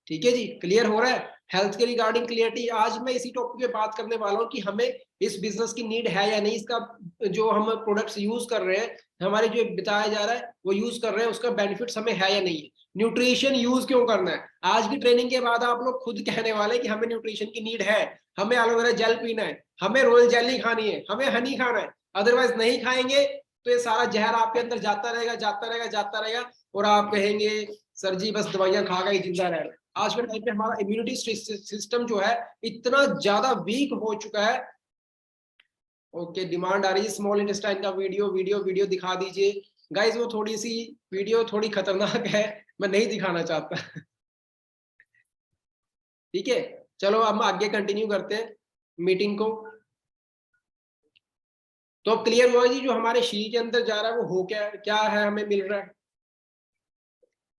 ठीक है जी, क्लियर हो रहा है? हेल्थ के रिगार्डिंग क्लियरिटी। आज मैं इसी टॉपिक पे बात करने वाला हूँ कि हमें इस बिजनेस की नीड है या नहीं, इसका जो हम प्रोडक्ट्स यूज कर रहे हैं, हमारे जो बताया जा रहा है वो यूज कर रहे हैं, उसका बेनिफिट्स हमें है या नहीं है। न्यूट्रिशन यूज क्यों करना है? आज की ट्रेनिंग के बाद आप लोग खुद कहने वाले कि हमें न्यूट्रिशन की नीड है, हमें एलोवेरा जेल पीना है, हमें रॉयल जेली खानी है, हमें हनी खाना है, अदरवाइज नहीं खाएंगे तो ये सारा जहर आपके अंदर जाता रहेगा, जाता रहेगा, जाता रहेगा, और आप कहेंगे सर जी बस दवाइयां खा कर ही जिंदा रह रहे। आज के टाइम पे हमारा इम्यूनिटी सिस्टम जो है इतना ज्यादा वीक हो चुका है। ओके, डिमांड आ रही है स्मॉल इंटेस्टाइन का वीडियो दिखा दीजिए गाइस। वो थोड़ी सी वीडियो थोड़ी खतरनाक है, मैं नहीं दिखाना चाहता ठीक है, चलो अब हम आगे कंटिन्यू करते हैं मीटिंग को। तो अब क्लियर हुआ जी, जो हमारे शरीर के अंदर जा रहा है वो हो क्या है, हमें मिल रहा है।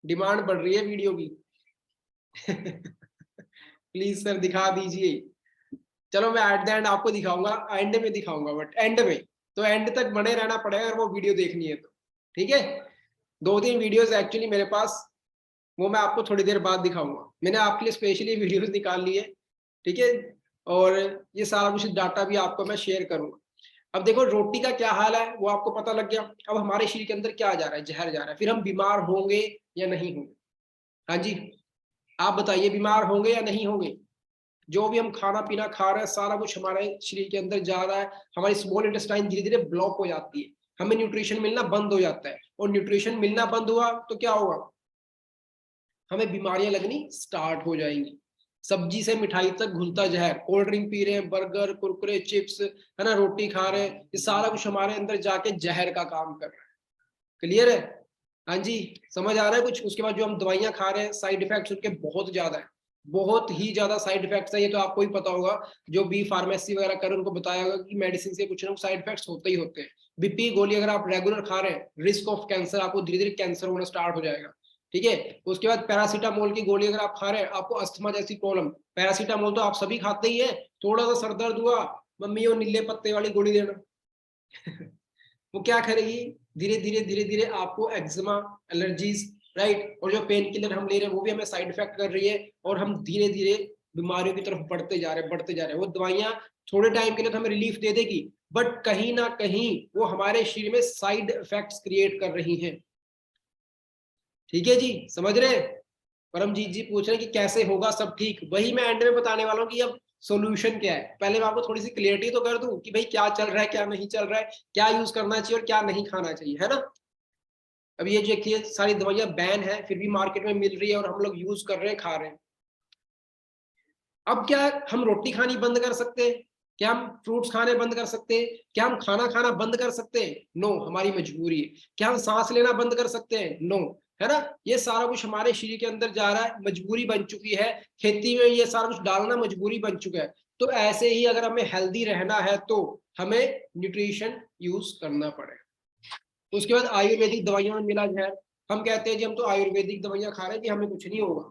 डिमांड बढ़ रही है वीडियो की। प्लीज सर दिखा दीजिए। चलो मैं एट द एंड आपको दिखाऊंगा, एंड में दिखाऊंगा, बट एंड में तो एंड तक बने रहना पड़ेगा अगर वो वीडियो देखनी है तो। ठीक है, 2-3 वीडियोस एक्चुअली मेरे पास, वो मैं आपको थोड़ी देर बाद दिखाऊंगा। मैंने आपके लिए स्पेशली वीडियोस निकाल ली है, ठीक है, और ये सारा कुछ डाटा भी आपको मैं शेयर करूंगा। अब देखो रोटी का क्या हाल है वो आपको पता लग गया। अब हमारे शरीर के अंदर क्या जा रहा है, जहर जा रहा है, फिर हम बीमार होंगे या नहीं होंगे? हाँ जी, आप बताइए, बीमार होंगे या नहीं होंगे? जो भी हम खाना पीना खा रहे हैं सारा कुछ हमारे शरीर के अंदर जा रहा है, हमारी स्मॉल इंटेस्टाइन धीरे धीरे ब्लॉक हो जाती है, हमें न्यूट्रिशन मिलना बंद हो जाता है, और न्यूट्रिशन मिलना बंद हुआ तो क्या होगा, हमें बीमारियां लगनी स्टार्ट हो जाएंगी। सब्जी से मिठाई तक घुलता जहर, कोल्ड ड्रिंक पी रहे हैं, बर्गर कुरकुरे चिप्स, है ना, रोटी खा रहे हैं, ये सारा कुछ हमारे अंदर जाके जहर का काम कर रहा है। क्लियर है? हाँ जी, समझ आ रहा है कुछ? उसके बाद जो हम दवाइयां खा रहे हैं साइड इफेक्ट्स उनके बहुत ज्यादा है, बहुत ही ज्यादा साइड इफेक्ट्स है। ये तो आपको ही पता होगा, जो बी फार्मेसी वगैरह कर उनको बताया होगा कि मेडिसिन से कुछ ना कुछ साइड इफेक्ट्स होते ही होते हैं। बीपी गोली अगर आप रेगुलर खा रहे हैं, रिस्क ऑफ कैंसर, आपको धीरे धीरे कैंसर होना स्टार्ट हो जाएगा। ठीक है, उसके बाद पैरासीटामोल की गोली अगर आप खा रहे हैं, आपको अस्थमा जैसी प्रॉब्लम, पैरासीटामोल तो आप सभी खाते ही है, थोड़ा सा सर दर्द हुआ, मम्मी वो नीले पत्ते वाली गोली देना। वो क्या करेगी, धीरे धीरे धीरे धीरे आपको एक्जिमा, एलर्जीज, राइट, और जो पेन किलर हम ले रहे हैं वो भी हमें साइड इफेक्ट कर रही है, और हम धीरे धीरे बीमारियों की तरफ बढ़ते जा रहे हैं। वो दवाइयां थोड़े टाइम के लिए तो हमें रिलीफ दे देगी, बट कहीं ना कहीं वो हमारे शरीर में साइड इफेक्ट्स क्रिएट कर रही हैं। ठीक है जी, समझ रहे हैं? परमजीत जी पूछ रहे हैं कि कैसे होगा सब ठीक, वही मैं एंड में बताने वाला हूँ कि अब सॉल्यूशन क्या है। पहले मैं आपको थोड़ी सी क्लियरिटी तो कर दूं कि भाई क्या चल रहा है, क्या नहीं चल रहा है, क्या यूज करना चाहिए और क्या नहीं खाना चाहिए, है ना। अब ये देखिए सारी दवाइयां बैन है, फिर भी मार्केट में मिल रही है और हम लोग यूज कर रहे हैं, खा रहे हैं। अब क्या हम रोटी खानी बंद कर सकते हैं? क्या हम फ्रूट्स खाने बंद कर सकते हैं? क्या हम खाना खाना बंद कर सकते हैं? नो, हमारी मजबूरी है। क्या हम सांस लेना बंद कर सकते हैं? नो, है ना। ये सारा कुछ हमारे शरीर के अंदर जा रहा है, मजबूरी बन चुकी है। खेती में ये सारा कुछ डालना मजबूरी बन चुका है। तो ऐसे ही अगर हमें हेल्दी रहना है तो हमें न्यूट्रिशन यूज करना पड़ेगा। उसके बाद आयुर्वेदिक दवाइयों में मिला जहर। हम कहते हैं जी हम तो आयुर्वेदिक दवाइयां खा रहे हैं कि हमें कुछ नहीं होगा।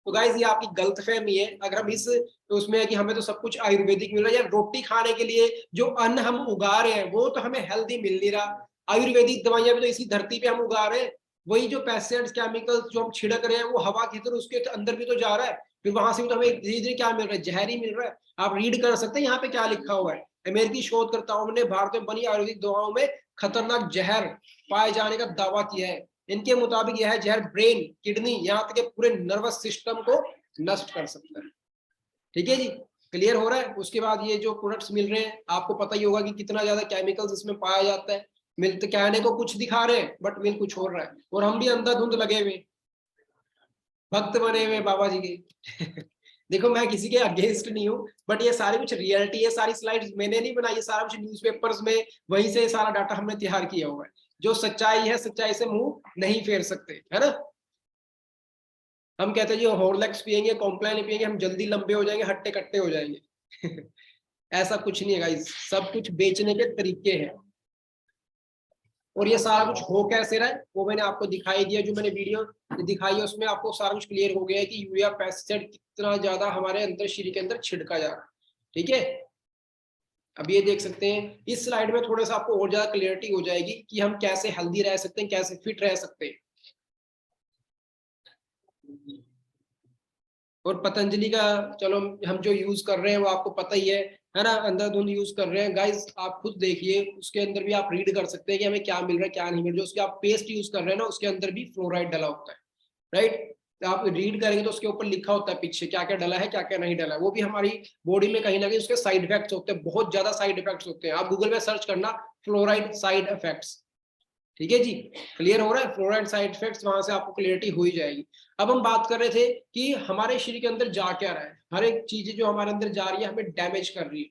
तो गाइस ये आपकी गलतफहमी है। अगर हम इस उसमें है कि हमें तो सब कुछ आयुर्वेदिक मिल रहा है, या रोटी खाने के लिए जो अन्न हम उगा रहे हैं वो तो हमें हेल्दी मिल नहीं रहा। आयुर्वेदिक दवाइयां भी तो इसी धरती पे हम उगा रहे हैं, वही जो पेस्टिसाइड्स केमिकल्स जो हम छिड़क रहे हैं वो हवा के अंदर उसके अंदर भी तो जा रहा है, फिर वहां से भी तो हमें धीरे धीरे क्या मिल रहा है, जहर ही मिल रहा है। आप रीड कर सकते हैं यहाँ पे क्या लिखा हुआ है। अमेरिकी शोधकर्ताओं ने भारत में बनी आयुर्वेदिक दवाओं में खतरनाक जहर पाए जाने का दावा किया है। इनके मुताबिक यह जहर ब्रेन, किडनी, यहाँ तक पूरे नर्वस सिस्टम को नष्ट कर सकता है। ठीक है जी, क्लियर हो रहा है? उसके बाद ये जो प्रोडक्ट्स मिल रहे हैं आपको पता ही होगा कि कितना ज्यादा केमिकल्स इसमें पाया जाता है। मिल तो कहने को कुछ दिखा रहे हैं बट मिल कुछ हो रहा है, और हम भी अंधाधुंध लगे हुए, भक्त बने हुए बाबा जी के। देखो मैं किसी के अगेंस्ट नहीं हूँ, बट ये सारी कुछ रियलिटी है। सारी स्लाइड्स मैंने नहीं बनाई, ये सारा कुछ न्यूज़पेपर्स में वहीं से सारा डाटा हमने तैयार किया हुआ है। जो सच्चाई है, सच्चाई से मुंह नहीं फेर सकते, है ना। हम कहते हैं जी हॉर्लिक्स पियेंगे, कॉम्प्लान पियेंगे, हम जल्दी लंबे हो जाएंगे, हट्टे कट्टे हो जाएंगे। ऐसा कुछ नहीं है गाइस, सब कुछ बेचने के तरीके हैं। और ये सारा कुछ हो कैसे रहा है वो मैंने आपको दिखाई दिया, जो मैंने वीडियो दिखाई है उसमें आपको सारा कुछ क्लियर हो गया है कि यूरिया पेस्टिसाइड कितना ज्यादा हमारे अंदर शरीर के अंदर छिड़का जा रहा है। ठीक है, अब ये देख सकते हैं इस स्लाइड में थोड़ा सा आपको और ज्यादा क्लियरिटी हो जाएगी कि हम कैसे हेल्दी रह सकते हैं, कैसे फिट रह सकते हैं। और पतंजलि का चलो हम जो यूज कर रहे हैं वो आपको पता ही है ना, अंधाधुंध यूज कर रहे हैं। गाइस आप खुद देखिए, उसके अंदर भी आप रीड कर सकते हैं कि हमें क्या मिल रहा है क्या नहीं मिल रहा है। उसके आप पेस्ट यूज कर रहे हैं ना, उसके अंदर भी फ्लोराइड डला होता है, राइट। तो आप रीड करेंगे तो उसके ऊपर लिखा होता है पीछे क्या क्या डला है क्या क्या नहीं डला है। वो भी हमारी बॉडी में कहीं ना कहीं उसके साइड इफेक्ट्स होते हैं, बहुत ज्यादा साइड इफेक्ट्स होते हैं। आप गूगल में सर्च करना फ्लोराइड साइड इफेक्ट्स, ठीक है जी, क्लियर हो रहा है। फ्लोराइड साइड इफेक्ट्स, वहां से आपको क्लियरिटी हो ही जाएगी। अब हम बात कर रहे थे कि हमारे शरीर के अंदर जा क्या रहा है। हर एक चीज जो हमारे अंदर जा रही है हमें डैमेज कर रही है।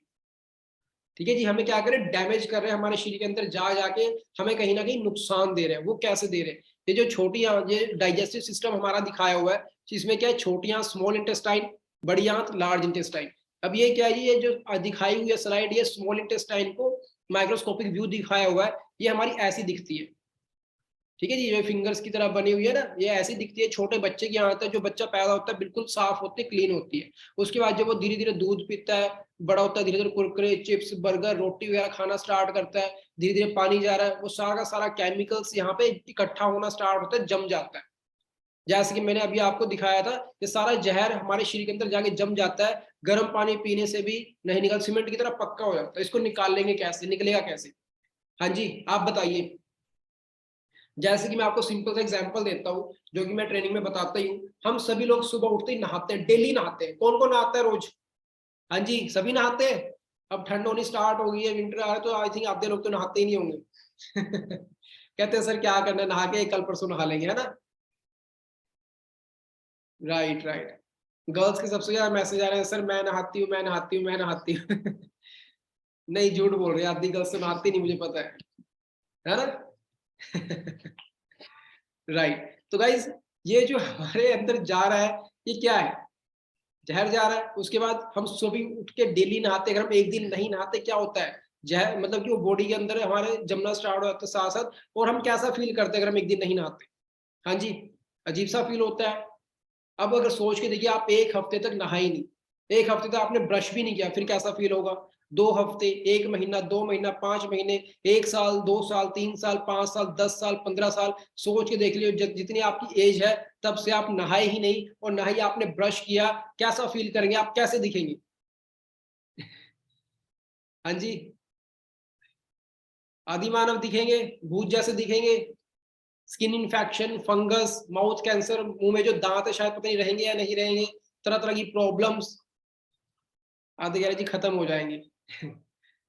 ठीक है जी, हमें क्या करें, डैमेज कर रहे हैं, हमारे शरीर के अंदर जा जाके हमें कहीं ना कहीं नुकसान दे रहे हैं। वो कैसे दे रहे हैं, ये जो छोटी ये डाइजेस्टिव सिस्टम हमारा दिखाया हुआ है, इसमें क्या है, छोटी आंत स्मॉल इंटेस्टाइन, बड़ी आंत लार्ज इंटेस्टाइन। अब ये क्या है, ये जो दिखाई हुई है स्लाइड, ये स्मॉल इंटेस्टाइन को माइक्रोस्कोपिक व्यू दिखाया हुआ है, ये हमारी ऐसी दिखती है, ठीक है जी। ये फिंगर्स की तरह बनी हुई है ना, ये ऐसी दिखती है। छोटे बच्चे की आंत है, जो बच्चा पैदा होता है बिल्कुल साफ होती है, क्लीन होती है। उसके बाद जब वो धीरे धीरे दूध पीता है, बड़ा होता है, धीरे धीरे कुरकुरे, चिप्स, बर्गर, रोटी वगैरह खाना स्टार्ट करता है, धीरे धीरे पानी जा रहा है, वो सारा का सारा केमिकल्स यहाँ पे इकट्ठा होना स्टार्ट होता है, जम जाता है। जैसे कि मैंने अभी आपको दिखाया था, ये सारा जहर हमारे शरीर के अंदर जाके जम जाता है, गर्म पानी पीने से भी नहीं निकल, सीमेंट की तरह पक्का हो जाता है। इसको निकाल लेंगे कैसे, निकलेगा कैसे? हाँ जी, आप बताइए। जैसे कि मैं आपको सिंपल सा एग्जांपल देता हूँ, जो कि मैं ट्रेनिंग में बताता ही हूँ। हम सभी लोग सुबह उठते ही नहाते हैं, डेली नहाते हैं। कौन कौन नहाता है रोज? हाँ जी, सभी नहाते हैं। अब ठंड होनी स्टार्ट हो गई है, विंटर आ रहा है, तो आई थिंक आधे लोग तो नहाते ही नहीं होंगे। कहते हैं सर क्या करना है, नहा के कल परसों नहा लेंगे, है ना? Right right. गर्ल्स के सबसे ज्यादा मैसेज आ रहे हैं, सर मैं नहाती हूँ, मैं नहाती हूँ, मैं नहाती हूँ। नहीं, झूठ बोल रहे हैं, आधी गर्ल्स तो नहाती नहीं, मुझे पता है ना? राइट। तो गाइज, ये जो हमारे अंदर जा रहा है, ये क्या है? जहर जा रहा है। उसके बाद हम सभी उठ के डेली नहाते, अगर हम एक दिन नहीं नहाते क्या होता है? जहर मतलब कि वो बॉडी के अंदर हमारे जमना स्टार्ट हो जाता है साथ साथ। और हम कैसा फील करते हैं अगर हम एक दिन नहीं नहाते? हाँ जी, अजीब सा फील होता है। अब अगर सोच के देखिए, आप एक हफ्ते तक नहाए ही नहीं, एक हफ्ते तक आपने ब्रश भी नहीं किया, फिर कैसा फील होगा? 2 हफ्ते, 1 महीना, 2 महीना, 5 महीने, 1 साल, 2 साल, 3 साल, 5 साल, 10 साल, 15 साल, सोच के देख लियो। जितनी आपकी एज है, तब से आप नहाए ही नहीं, और ना ही आपने ब्रश किया, कैसा फील करेंगे आप? कैसे दिखेंगे? हाँ जी, आदि मानव दिखेंगे, भूत जैसे दिखेंगे। Skin infection, fungus, mouth cancer, मुंह में जो दांत है शायद पता नहीं रहेंगे या नहीं रहेंगे, तरह तरह की प्रॉब्लम्स, आधे कह रहे जी खत्म हो जाएंगे।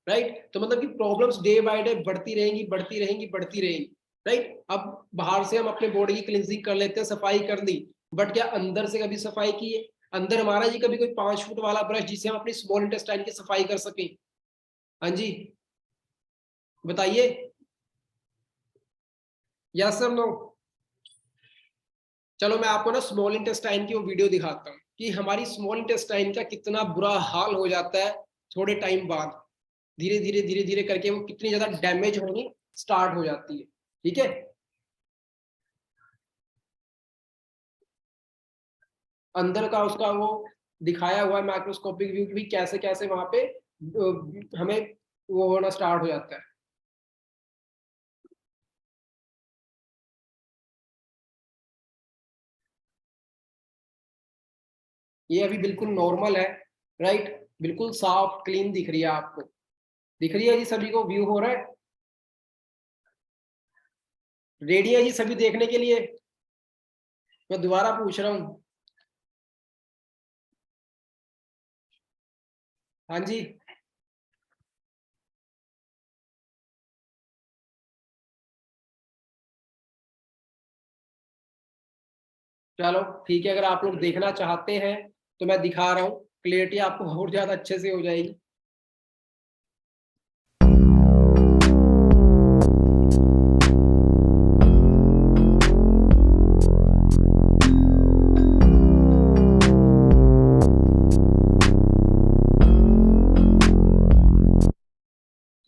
राइट। तो मतलब कि प्रॉब्लम्स डे बाय डे बढ़ती रहेंगी, बढ़ती रहेंगी, बढ़ती रहेंगी। राइट। अब बाहर से हम अपने बॉडी की क्लींजिंग कर लेते हैं, सफाई कर दी, बट क्या अंदर से कभी सफाई की है? अंदर हमारा जी कभी कोई 5 फुट वाला ब्रश जिससे हम अपनी स्मॉल इंटेस्टाइन की सफाई कर सकें? हाँ जी, बताइए, यस सर, नो? चलो मैं आपको ना स्मॉल इंटेस्टाइन की वो वीडियो दिखाता हूँ कि हमारी स्मॉल इंटेस्टाइन का कितना बुरा हाल हो जाता है थोड़े टाइम बाद। धीरे धीरे धीरे धीरे करके वो कितनी ज्यादा डैमेज होनी स्टार्ट हो जाती है। ठीक है, अंदर का उसका वो दिखाया हुआ है माइक्रोस्कोपिक व्यू भी, कैसे कैसे वहां पे हमें वो होना स्टार्ट हो जाता है। ये अभी बिल्कुल नॉर्मल है, राइट, बिल्कुल साफ क्लीन दिख रही है आपको, दिख रही है जी? सभी को व्यू हो रहा है? रेडी है जी सभी देखने के लिए? मैं दोबारा पूछ रहा हूँ। हाँ जी, चलो ठीक है, अगर आप लोग देखना चाहते हैं तो मैं दिखा रहा हूँ, क्लियरिटी आपको और ज्यादा अच्छे से हो जाएगी।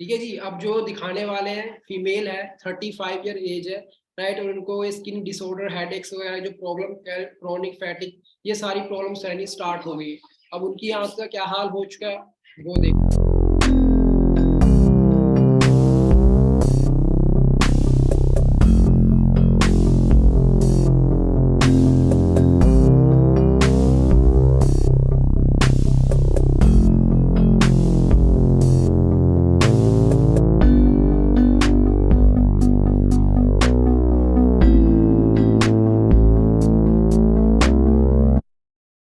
ठीक है जी, अब जो दिखाने वाले हैं फीमेल है, 35 ईयर एज है, राइट, और उनको स्किन डिसऑर्डर, हेडेक्स वगैरह जो प्रॉब्लम, क्रोनिक फैटिक, ये सारी प्रॉब्लम्स रहनी स्टार्ट हो गई है। अब उनकी आंख का क्या हाल हो चुका है वो देखो।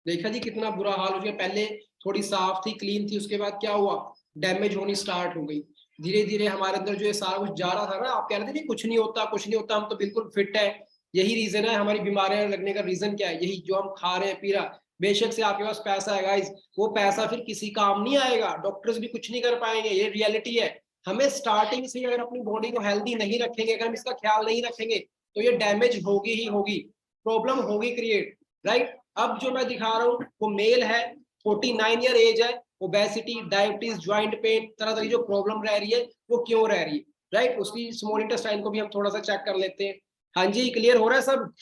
देखा जी कितना बुरा हाल हो गया? पहले थोड़ी साफ थी, क्लीन थी, उसके बाद क्या हुआ? डैमेज होनी स्टार्ट हो गई। धीरे धीरे हमारे अंदर जो ये सारा कुछ जा रहा था ना, आप कह रहे थे कुछ नहीं होता, कुछ नहीं होता, हम तो बिल्कुल फिट है। यही रीजन है हमारी बीमारियां लगने का। रीजन क्या है? यही जो हम खा रहे हैं, पी रहा। बेशक से आपके पास पैसा है गाइस, वो पैसा फिर किसी काम नहीं आएगा, डॉक्टर्स भी कुछ नहीं कर पाएंगे, ये रियलिटी है। हमें स्टार्टिंग से अगर अपनी बॉडी को हेल्दी नहीं रखेंगे, अगर हम इसका ख्याल नहीं रखेंगे, तो ये डैमेज होगी ही होगी, प्रॉब्लम होगी क्रिएट, राइट। अब जो मैं दिखा रहा हूँ वो मेल है, 49 ईयर एज है, ओबेसिटी, डायबिटीज, ज्वाइंट पेन, तरह तरह की जो प्रॉब्लम रह रही है वो क्यों रह रही है, राइट। उसकी स्मॉल इंटेस्टाइन को भी हम थोड़ा सा चेक कर लेते हैं। हाँ जी, क्लियर हो रहा है सब?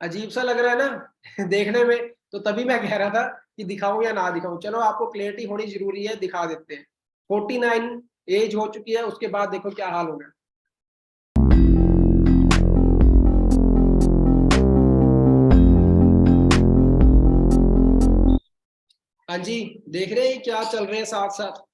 अजीब सा लग रहा है ना देखने में, तो तभी मैं कह रहा था कि दिखाऊं या ना दिखाऊं। चलो, आपको क्लियरिटी होनी जरूरी है, दिखा देते हैं। 49 एज हो चुकी है, उसके बाद देखो क्या हाल होगा। हाँ जी, देख रहे हैं क्या चल रहे हैं साथ साथ।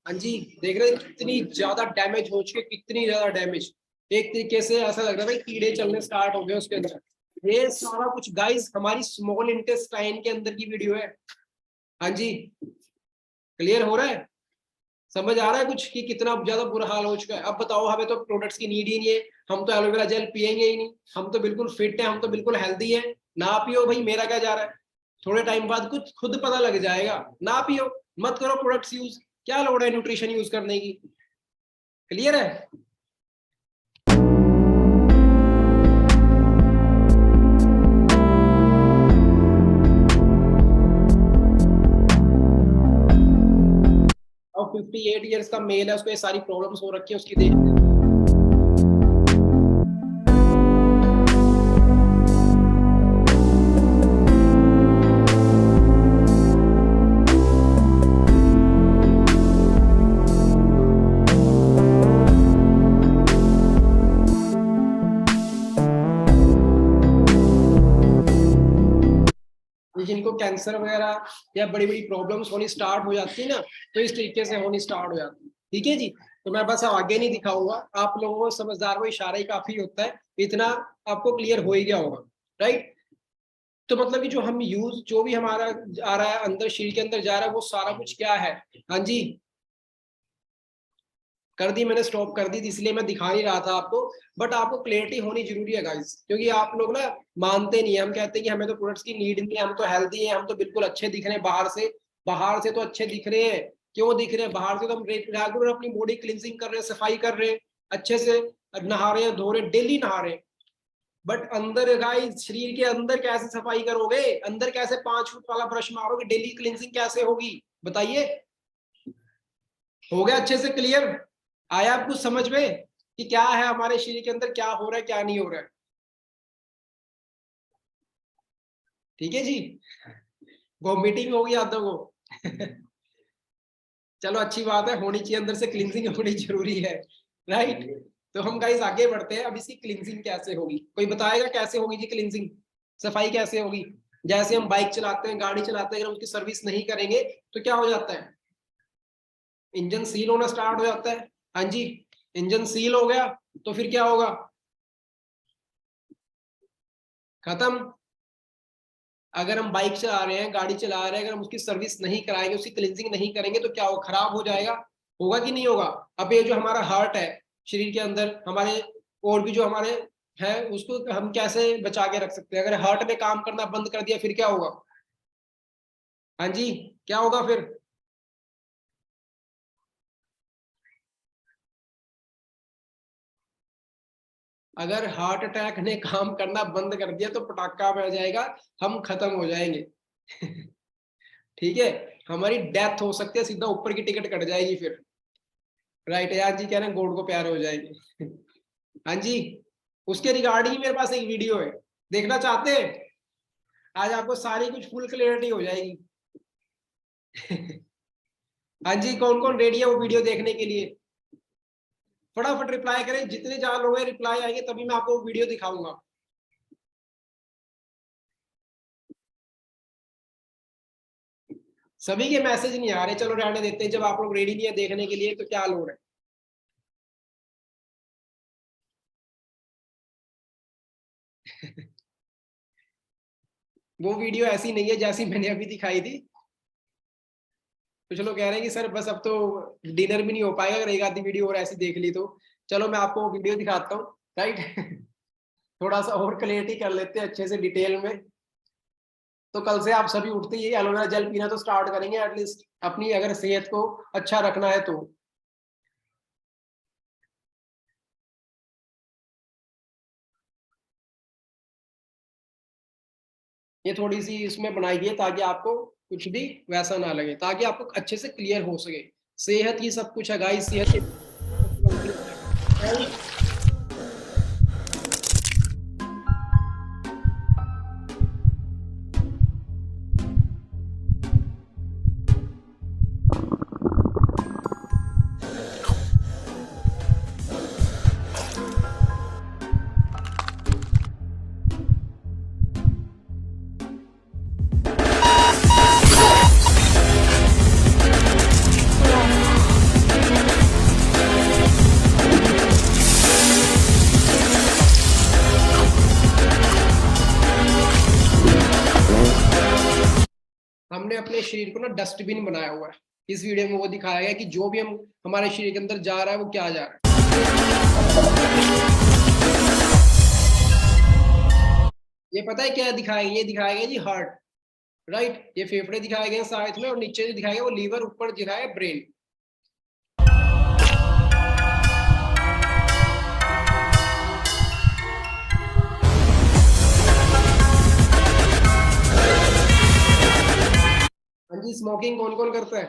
हाँ जी, देख रहे हैं कितनी ज्यादा डैमेज हो चुकी है, कितनी ज्यादा डैमेज। एक तरीके से ऐसा लग रहा है भाई कीड़े चलने स्टार्ट हो गए उसके अंदर। ये सारा कुछ गाइस हमारी स्मॉल इंटेस्टाइन के अंदर की वीडियो है। हाँ जी, क्लियर हो रहा है? समझ आ रहा है कुछ कि कितना ज्यादा बुरा हाल हो चुका है? अब बताओ, हमें तो प्रोडक्ट्स की नीड ही नहीं है, हम तो एलोवेरा जेल पियेंगे ही नहीं, हम तो बिल्कुल फिट है, हम तो बिल्कुल हेल्दी है। ना पियो भाई, मेरा क्या जा रहा है? थोड़े टाइम बाद कुछ खुद पता लग जाएगा। ना पियो, मत करो प्रोडक्ट्स यूज, क्या लोड़ है न्यूट्रिशन यूज करने की? क्लियर है? और 58 ईयर्स का मेल है, उसको ये सारी प्रॉब्लम्स हो रखी है उसकी, देख। जिनको कैंसर वगैरह या बड़ी बड़ी प्रॉब्लम्स होनी स्टार्ट हो जाती है ना, तो इस तरीके से होनी स्टार्ट हो जाती है। ठीक है जी, तो मैं बस आगे नहीं दिखाऊंगा, आप लोगों को समझदार को इशारा ही काफी होता है, इतना आपको क्लियर हो ही गया होगा, राइट। तो मतलब कि जो हम यूज, जो भी हमारा आ रहा है अंदर शरीर के अंदर जा रहा है, वो सारा कुछ क्या है? हाँ जी, कर दी मैंने, स्टॉप कर दी थी, इसलिए मैं दिखा नहीं रहा था आपको। बट आपको क्लियरिटी होनी जरूरी है गाइस, क्योंकि आप लोग ना मानते नहीं है। हम कहते हैं कि हमें तो प्रोडक्ट्स की नीड नहीं है, हम तो हेल्दी है, हम तो बिल्कुल अच्छे दिख रहे हैं बाहर से तो अच्छे दिख रहे हैं। क्यों दिख रहे हैं? बाहर से तो हम रेगुलर अपनी बॉडी क्लिनजिंग कर रहे हैं, सफाई कर रहे हैं, अच्छे से नहा रहे हैं, धो रहे हैं, डेली नहा रहे हैं। बट अंदर गाइस, शरीर के अंदर कैसे सफाई करोगे? अंदर कैसे 5 फुट वाला ब्रश मारोगे? डेली क्लिनजिंग कैसे होगी? बताइए। हो गया अच्छे से क्लियर? आया आपको समझ में कि क्या है हमारे शरीर के अंदर, क्या हो रहा है, क्या नहीं हो रहा है? ठीक है जी, वॉमिटिंग होगी आधों को चलो अच्छी बात है, होनी चाहिए, अंदर से क्लींजिंग होनी जरूरी है, राइट। तो हम गाइस आगे बढ़ते हैं। अब इसकी क्लींजिंग कैसे होगी? कोई बताएगा कैसे होगी जी क्लींजिंग? सफाई कैसे होगी? जैसे हम बाइक चलाते हैं, गाड़ी चलाते हैं, अगर उसकी सर्विस नहीं करेंगे तो क्या हो जाता है? इंजन सील होना स्टार्ट हो जाता है। हाँ जी, इंजन सील हो गया तो फिर क्या होगा? खत्म। अगर हम बाइक चला रहे हैं, गाड़ी चला रहे हैं, अगर हम उसकी सर्विस नहीं कराएंगे, उसकी क्लींजिंग नहीं करेंगे तो क्या हो? खराब हो जाएगा। होगा कि नहीं होगा? अब ये जो हमारा हार्ट है शरीर के अंदर, हमारे और भी जो हमारे है, उसको हम कैसे बचा के रख सकते हैं? अगर हार्ट ने काम करना बंद कर दिया फिर क्या होगा? हाँ जी, क्या होगा फिर? अगर हार्ट अटैक ने काम करना बंद कर दिया तो पटाखा बैठ जाएगा, हम खत्म हो जाएंगे ठीक है, हमारी डेथ हो सकती है, सीधा ऊपर की टिकट कट जाएगी फिर, राइट। यार जी कह रहे हैं गॉड को प्यारे हो जाएंगे हाँ जी, उसके रिगार्डिंग मेरे पास एक वीडियो है, देखना चाहते हैं? आज आपको सारी कुछ फुल क्लियरिटी हो जाएगी हाँ जी, कौन कौन रेडी है वो वीडियो देखने के लिए? फटाफट रिप्लाई करें, जितने ज्यादा लोग रिप्लाई आएंगे तभी मैं आपको वीडियो दिखाऊंगा। सभी के मैसेज नहीं आ रहे, चलो रहने देते हैं, जब आप लोग रेडी नहीं है देखने के लिए तो क्या लोड है वो वीडियो ऐसी नहीं है जैसी मैंने अभी दिखाई थी। कुछ लोग कह रहे हैं कि सर बस अब तो डिनर भी नहीं हो पाएगा अगर एक आधी वीडियो और ऐसी देख ली तो। चलो मैं आपको वीडियो दिखाता हूँ, राइट। थोड़ा सा और क्लियरिटी कर लेते हैं अच्छे से डिटेल में। तो कल से आप सभी उठते ही एलोवेरा जेल पीना तो स्टार्ट करेंगे, एटलीस्ट अपनी अगर सेहत को अच्छा रखना है तो। ये थोड़ी सी इसमें बनाई गई है ताकि आपको कुछ भी वैसा ना लगे, ताकि आपको अच्छे से क्लियर हो सके। सेहत ही सब कुछ है गाइस, सेहत हमने अपने शरीर को ना डस्टबिन बनाया हुआ है। इस वीडियो में वो दिखाया गया कि जो भी हम हमारे शरीर के अंदर जा रहा है वो क्या जा रहा है। ये पता है क्या दिखाया गया? ये दिखाया गया जी हार्ट, राइट। ये फेफड़े दिखाए गए साथ में, और नीचे जो दिखाया गया वो लीवर, ऊपर दिखाया है ब्रेन। हाँ जी, स्मोकिंग कौन कौन करता है?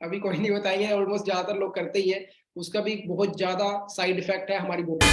अभी कोई नहीं बताएंगे, ऑलमोस्ट ज्यादातर लोग करते ही है। उसका भी बहुत ज्यादा साइड इफेक्ट है हमारी बॉडी।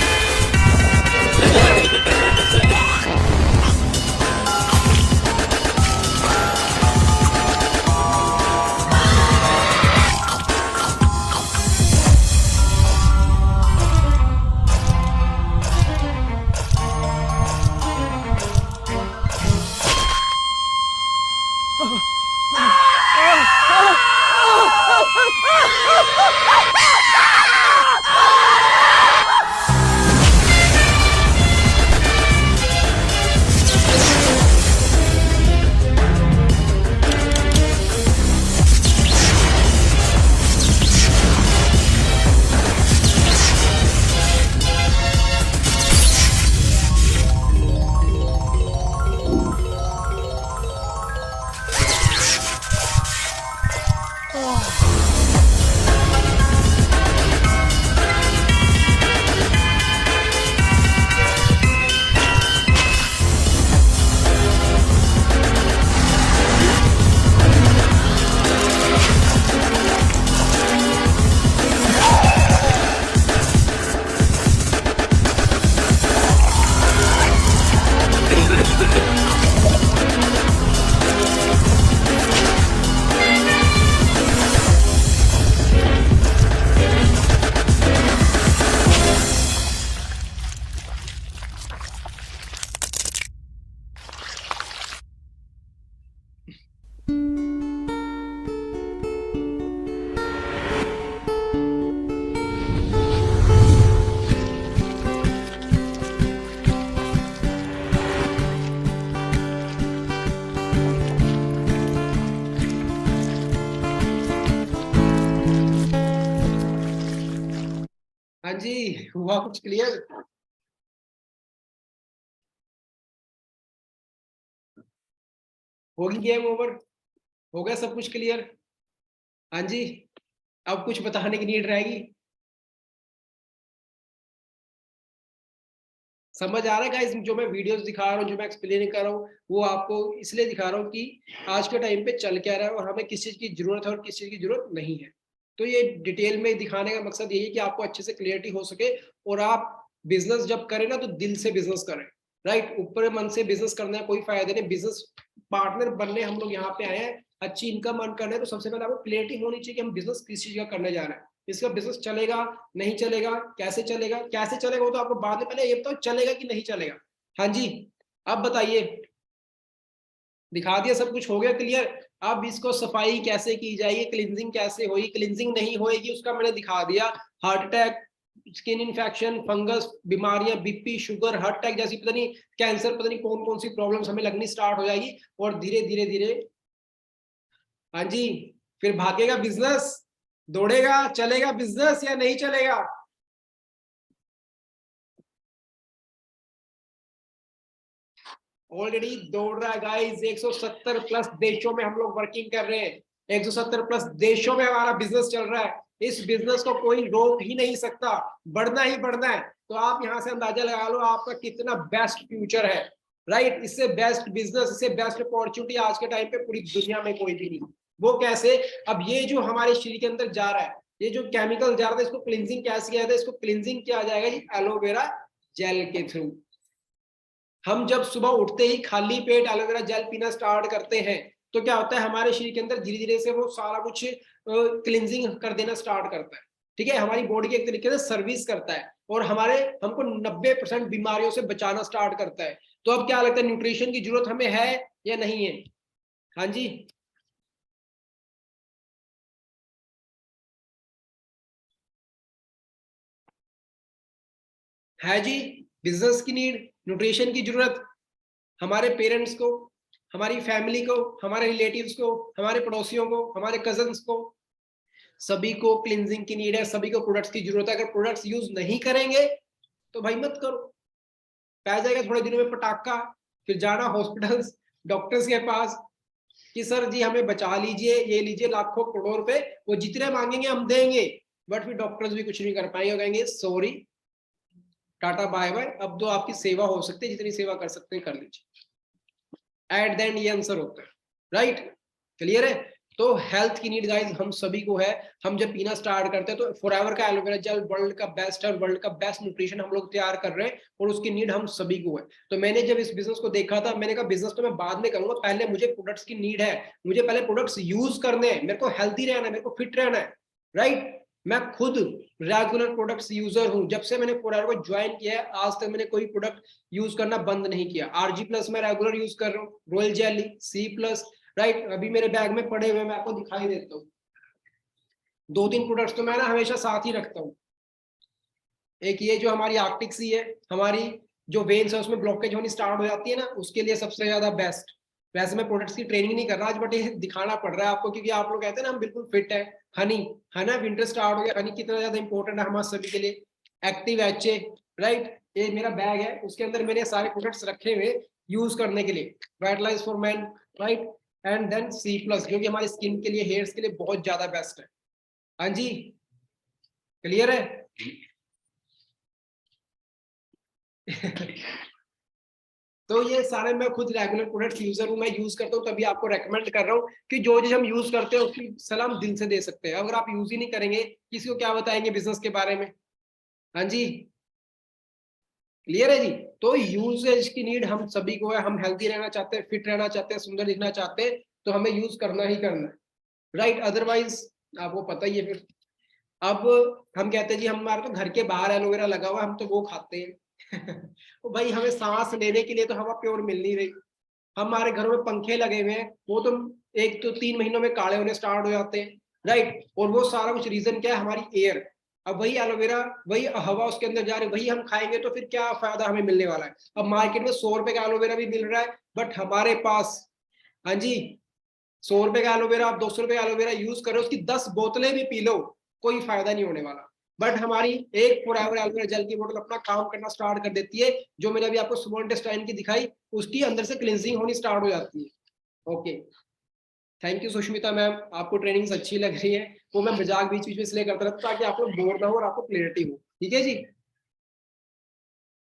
हाँ जी, हुआ कुछ क्लियर? होगी गेम ओवर? हो गया सब कुछ क्लियर? हाँ जी, अब कुछ बताने की नीड रहेगी? समझ आ रहा है गाइस? जो मैं वीडियोस दिखा रहा हूँ, जो मैं एक्सप्लेन कर रहा हूँ, वो आपको इसलिए दिखा रहा हूँ कि आज के टाइम पे चल क्या रहा है और हमें किस चीज की जरूरत है और किस चीज की जरूरत नहीं है। तो ये डिटेल में दिखाने का मकसद यही है कि आपको अच्छे से क्लियरिटी हो सके, और आप बिजनेस जब करें ना तो दिल से बिजनेस करें, राइट। ऊपर मन से बिजनेस करने का कोई फायदा नहीं। बिजनेस पार्टनर बनने हम लोग यहाँ पे आए हैं, अच्छी इनकम अर्न करने, तो सबसे पहले आपको क्लियरिटी होनी चाहिए कि हम बिजनेस किस चीज का करने जा रहे हैं। इसका बिजनेस चलेगा नहीं चलेगा, कैसे चलेगा, कैसे चलेगा वो तो आपको बाद में, पहले ये बताओ चलेगा कि नहीं चलेगा। हाँ जी, अब बताइए। दिखा दिया, सब कुछ हो गया क्लियर। अब इसको सफाई कैसे की जाएगी, क्लींजिंग कैसे होगी, क्लींजिंग नहीं होएगी उसका मैंने दिखा दिया। Heart attack, skin infection, fungus बीमारियां, बीपी, शुगर, हार्ट अटैक जैसी पता नहीं कैंसर, पता नहीं कौन कौन सी प्रॉब्लम्स हमें लगनी स्टार्ट हो जाएगी, और धीरे धीरे धीरे, हाँ जी, फिर भागेगा बिजनेस। दौड़ेगा, चलेगा बिजनेस या नहीं चलेगा? ऑलरेडी दौड़ रहा है गाइस, 170 प्लस देशों में हम लोग वर्किंग कर रहे हैं, 170 प्लस देशों में हमारा बिजनेस चल रहा है। इस बिजनेस को कोई रोक ही नहीं सकता, बढ़ना ही बढ़ना है। तो आप यहाँ से अंदाजा लगा लो आपका कितना बेस्ट फ्यूचर है, राइट। इससे बेस्ट बिजनेस, इससे बेस्ट अपॉर्चुनिटी आज के टाइम पे पूरी दुनिया में कोई भी नहीं। वो कैसे? अब ये जो हमारे शरीर के अंदर जा रहा है, ये जो केमिकल जा रहा है, इसको क्लिनजिंग कैसे किया जाता है? इसको क्लिनजिंग किया जाएगा जी एलोवेरा जेल के थ्रू। हम जब सुबह उठते ही खाली पेट एलोवेरा जेल पीना स्टार्ट करते हैं तो क्या होता है, हमारे शरीर के अंदर धीरे धीरे से वो सारा कुछ क्लिनजिंग कर देना स्टार्ट करता है, ठीक है। हमारी बॉडी के एक तरीके से सर्विस करता है और हमको 90% बीमारियों से बचाना स्टार्ट करता है। तो अब क्या लगता है, न्यूट्रिशन की जरूरत हमें है या नहीं है? हाँ जी, है जी। बिजनेस की नीड, न्यूट्रिशन की जरूरत, हमारे पेरेंट्स को, हमारी फैमिली को, हमारे रिलेटिव्स को, हमारे पड़ोसियों को, हमारे कजन्स को, सभी को क्लिनजिंग की नीड है, सभी को प्रोडक्ट्स की जरूरत है। अगर प्रोडक्ट्स यूज नहीं करेंगे तो भाई मत करो, पै जाएगा थोड़े दिनों में पटाखा, फिर जाना हॉस्पिटल्स, डॉक्टर्स के पास कि सर जी हमें बचा लीजिए, ये लीजिए लाखों करोड़ रुपए, वो जितने मांगेंगे हम देंगे, बट फिर डॉक्टर्स भी कुछ नहीं कर पाएंगे, कहेंगे सॉरी टाटा बाय बाय, अब तो आपकी सेवा हो सकती है, जितनी सेवा कर सकते हैं कर लीजिए। एट द एंड ये आंसर होता है, राइट। क्लियर है? तो हेल्थ की नीड गाइस हम सभी को है। हम जब पीना स्टार्ट करते हैं तो फॉरएवर का एलोवेरा जेल वर्ल्ड का बेस्ट है, वर्ल्ड का बेस्ट न्यूट्रिशन हम लोग तैयार कर रहे हैं और उसकी नीड हम सभी को है। तो मैंने जब इस बिजनेस को देखा था, मैंने कहा बिजनेस तो मैं बाद में करूंगा, पहले मुझे प्रोडक्ट्स की नीड है, मुझे पहले प्रोडक्ट्स यूज करने हैं, मेरे को हेल्थी रहना है, मेरे को फिट रहना है, राइट। मैं खुद रेगुलर प्रोडक्ट्स यूजर हूं, जब से मैंने फॉरएवर को ज्वाइन किया है आज तक मैंने कोई प्रोडक्ट यूज करना बंद नहीं किया। आरजी प्लस मैं रेगुलर यूज कर रहा हूँ, royal jelly, C plus, right. अभी मेरे बैग में पड़े हुए मैं आपको दिखाई देता हूँ, 2-3 प्रोडक्ट्स तो मैं ना हमेशा साथ ही रखता हूँ। एक ये जो हमारी आर्टिक सी है, हमारी जो वेन्स है उसमें ब्लॉकेज होनी स्टार्ट हो जाती है ना, उसके लिए सबसे ज्यादा बेस्ट। वैसे मैं प्रोडक्ट्स की ट्रेनिंग नहीं कर रहा आज, बट ये दिखाना पड़ रहा है आपको क्योंकि आप लोग कहते हैं ना हम बिल्कुल फिट है। हनी है ना, विंटर स्टार्ट हो गया, हनी कितना ज्यादा इंपॉर्टेंट है हमारे सभी के लिए। Active HA, right. ये मेरा बैग है, उसके अंदर मैंने सारे प्रोडक्ट्स रखे हुए यूज करने के लिए। Vitalise for man, right. And then C plus जो कि हमारी स्किन के लिए, हेयर्स के लिए बहुत ज्यादा बेस्ट है। हाँ जी, क्लियर है? तो ये सारे मैं खुद रेगुलर प्रोडक्ट्स यूजर हूँ, मैं यूज करता हूँ, तभी आपको रेकमेंड कर रहा हूँ कि जो चीज हम यूज करते हैं उसकी सलाह हम दिल से दे सकते हैं। अगर आप यूज ही नहीं करेंगे किसी को क्या बताएंगे बिजनेस के बारे में? हाँ जी, क्लियर है जी। तो यूजेज की नीड हम सभी को है, हम हेल्थी रहना चाहते हैं, फिट रहना चाहते हैं, सुंदर दिखना चाहते हैं, तो हमें यूज करना ही करना है, राइट। अदरवाइज आपको पता ही है फिर। अब हम कहते हैं जी हमारे तो घर के बाहर एलोवेरा लगा हुआ है, हम तो वो खाते हैं। तो भाई हमें सांस लेने के लिए तो हवा प्योर मिल नहीं रही। हमारे घरों में पंखे लगे हुए हैं, वो तो 1 तो 3 महीनों में काले होने स्टार्ट हो जाते हैं, राइट। और वो सारा कुछ रीजन क्या है? हमारी एयर। अब वही एलोवेरा, वही हवा उसके अंदर जा रही है, वही हम खाएंगे तो फिर क्या फायदा हमें मिलने वाला है? अब मार्केट में 100 रुपए का एलोवेरा भी मिल रहा है, बट हमारे पास, हाँ जी, 100 रुपए का एलोवेरा, आप 200 रुपए का एलोवेरा यूज करो, उसकी 10 बोतलें भी पी लो, कोई फायदा नहीं होने वाला। बट हमारी एक फॉरएवर एलोवेरा जेल की बोतल अपना काम करना स्टार्ट कर देती है, जो मैंने अभी आपको स्मॉल इंटेस्टाइन की दिखाई, उसकी अंदर से क्लिनजिंग होनी स्टार्ट हो जाती है। Okay, thank you Sushmita ma'am, आपको ट्रेनिंग्स अच्छी लग रही है। वो मैं मजाक बीच बीच में इसलिए करता रहता ताकि आप लोग बोर ना हो और आपको क्लियरिटी हो, ठीक है जी।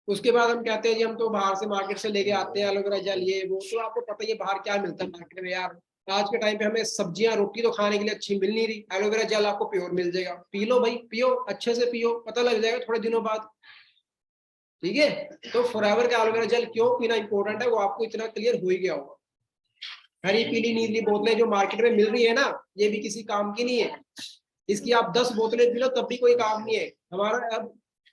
उसके बाद हम कहते हैं जी हम तो बाहर से मार्केट से लेके आते हैं एलोवेरा जेल, ये वो, तो आपको पता ही है बाहर क्या मिलता है मार्केट में यार। आज के टाइम पे हमें सब्जियां, रोटी तो खाने के लिए अच्छी मिल नहीं रही, एलोवेरा जेल आपको प्योर मिल जाएगा, पी लो भाई, पियो, अच्छे से पियो, पता लग जाएगा थोड़े दिनों बाद, ठीक है। तो फॉरएवर का एलोवेरा जेल क्यों पीना इंपॉर्टेंट है वो आपको इतना क्लियर हो ही गया होगा। हरी पीली नीली बोतलें जो मार्केट में मिल रही है ना, ये भी किसी काम की नहीं है। इसकी आप 10 बोतलें पी लो तब भी कोई काम नहीं है हमारा।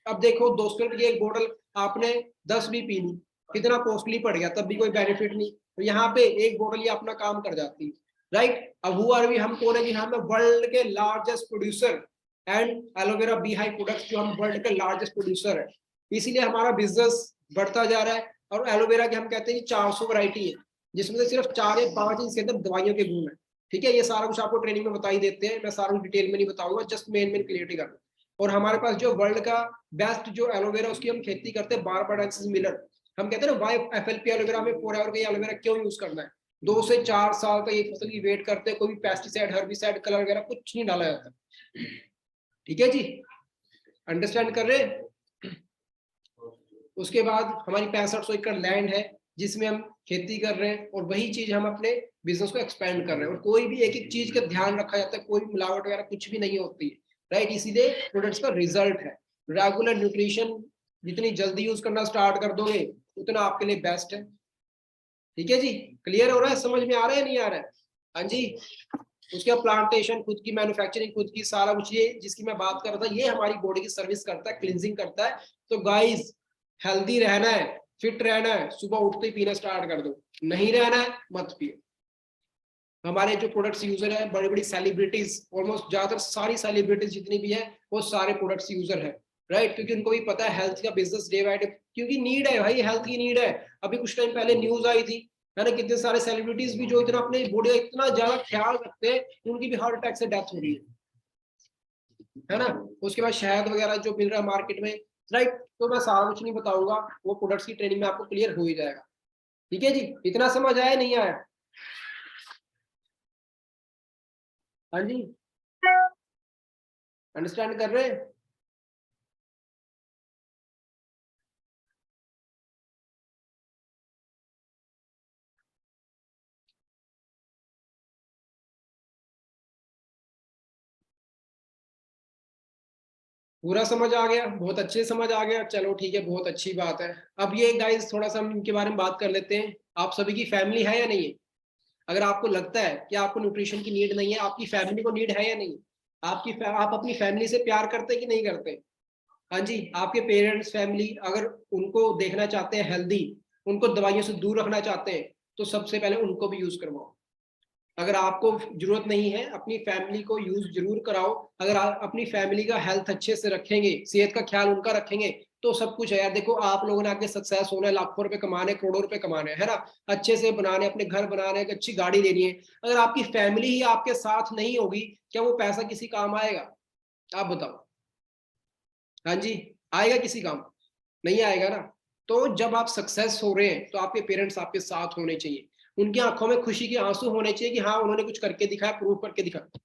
अब देखो 200 रुपए की एक बोतल आपने 10 भी पी ली, कितना कॉस्टली पड़ गया, तब भी कोई बेनिफिट नहीं। तो यहाँ पे एक बोतल ही अपना काम कर जाती है, राइट। अब हुआ भी हम कौन है कि हम वर्ल्ड के largest producer and aloe vera beehive products, जो हम वर्ल्ड के लार्जेस्ट प्रोड्यूसर है, इसीलिए हमारा बिजनेस बढ़ता जा रहा है। और एलोवेरा के हम कहते हैं 400 वैरायटी है, जिसमें से सिर्फ 4 या 5 इसके अंदर दवाइयों के गुण है, ठीक है, ये सारा कुछ आपको ट्रेनिंग में बता ही देते हैं, मैं सारा कुछ डिटेल में नहीं बताऊंगा, जस्ट मेन क्लियरिटी करना। और हमारे पास जो वर्ल्ड का बेस्ट जो एलोवेरा उसकी हम खेती करते हैं बारबाडेंसिस मिलर। हम कहते हैं ना वाई FLP एलोवेरा में फॉरएवर का एलोवेरा क्यों यूज करना है, 2 से 4 साल तक एक फसल की वेट करते हैं, कोई भी पेस्टिसाइड हर्बिसाइड कलर वगैरह कुछ नहीं डाला जाता। ठीक है जी, अंडरस्टैंड कर रहे हैं। उसके बाद हमारी 6500 एकड़ लैंड है जिसमें हम खेती कर रहे हैं, और वही चीज हम अपने बिजनेस को एक्सपेंड कर रहे हैं, और कोई भी एक एक चीज का ध्यान रखा जाता है, कोई मिलावट वगैरह कुछ भी नहीं होती है, राइट। इसीलिए प्रोडक्ट्स का रिजल्ट है। रेगुलर न्यूट्रिशन जितनी जल्दी यूज करना स्टार्ट कर दोगे उतना आपके लिए बेस्ट है। ठीक है जी, क्लियर हो रहा है, समझ में आ रहा है नहीं आ रहा है? हाँ जी। उसके बाद प्लांटेशन, खुद की मैन्युफैक्चरिंग, खुद की सारा कुछ, ये जिसकी मैं बात कर रहा था, ये हमारी बॉडी की सर्विस करता है, क्लींजिंग करता है। तो गाइस हेल्दी रहना है, फिट रहना है, सुबह उठते ही पीना स्टार्ट कर दो, नहीं रहना है मत पियो। हमारे जो प्रोडक्ट्स यूजर है बड़ी बड़ी सेलिब्रिटीज, ऑलमोस्ट ज्यादातर सारी सेलिब्रिटीज जितनी भी है वो सारे प्रोडक्ट्स यूजर है, राइट। क्योंकि उनको भी पता है हेल्थ का बिजनेस डे बाय डे, क्योंकि नीड है भाई, हेल्थ की नीड है। अभी कुछ टाइम पहले न्यूज आई थी, है ना, कितने सारे सेलिब्रिटीज भी जो इतना अपने बॉडी का इतना ज्यादा ख्याल रखते हैं, उनकी भी हार्ट अटैक से डेथ हो रही है ना। उसके बाद शहद वगैरह जो मिल रहा है मार्केट में, राइट। तो मैं सारा कुछ नहीं बताऊंगा, वो प्रोडक्ट्स की ट्रेनिंग में आपको क्लियर हो ही जाएगा। ठीक है जी, इतना समझ आया नहीं आया? हाँ जी, अंडरस्टैंड कर रहे हैं? पूरा समझ आ गया? बहुत अच्छे से समझ आ गया, चलो ठीक है, बहुत अच्छी बात है। अब ये गाइस थोड़ा सा हम इनके बारे में बात कर लेते हैं। आप सभी की फैमिली है या नहीं है? अगर आपको लगता है कि आपको न्यूट्रिशन की नीड नहीं है, आपकी फैमिली को नीड है या नहीं? आप अपनी फैमिली से प्यार करते हैं कि नहीं करते? हाँ जी, आपके पेरेंट्स, फैमिली अगर उनको देखना चाहते हैं हेल्दी, उनको दवाइयों से दूर रखना चाहते हैं, तो सबसे पहले उनको भी यूज करवाओ। अगर आपको जरूरत नहीं है, अपनी फैमिली को यूज जरूर कराओ। अगर आप अपनी फैमिली का हेल्थ अच्छे से रखेंगे, सेहत का ख्याल उनका रखेंगे, तो सब कुछ है यार। देखो आप लोगों ने आगे सक्सेस होना है, लाखों रुपए कमाने, करोड़ों रुपए कमाने, है ना, अच्छे से बनाने, अपने घर बनाने, एक अच्छी गाड़ी लेनी है। अगर आपकी फैमिली ही आपके साथ नहीं होगी, क्या वो पैसा किसी काम आएगा? आप बताओ। हाँ जी, आएगा किसी काम? नहीं आएगा ना। तो जब आप सक्सेस हो रहे हैं तो आपके पेरेंट्स आपके साथ होने चाहिए, उनकी आंखों में खुशी के आंसू होने चाहिए कि हाँ उन्होंने कुछ करके दिखाया, प्रूव करके दिखाया,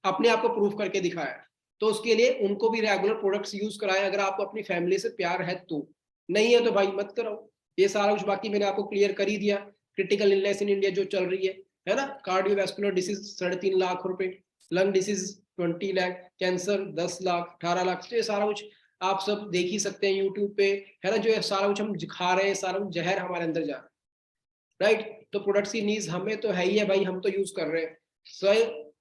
अपने आप को प्रूव करके दिखाया। तो उसके लिए उनको भी रेगुलर प्रोडक्ट्स यूज कराएं, अगर आपको अपनी फैमिली से प्यार है तो। नहीं है तो भाई मत करो। ये सारा कुछ बाकी मैंने आपको क्लियर कर ही दिया। क्रिटिकल इलनेस इन इंडिया जो चल रही है ना, कार्डियोवैस्कुलर डिसीज 3.5 लाख रुपए, lung disease 20 lakh, cancer 10 lakh, 18 lakh, तो ये सारा कुछ आप सब देख ही सकते हैं यूट्यूब पे, है ना। जो सारा कुछ हम खा रहे हैं, सारा कुछ जहर हमारे अंदर जा रहा है, राइट। तो प्रोडक्ट्स की नीड्स हमें तो है ही है भाई, हम तो यूज कर रहे हैं। So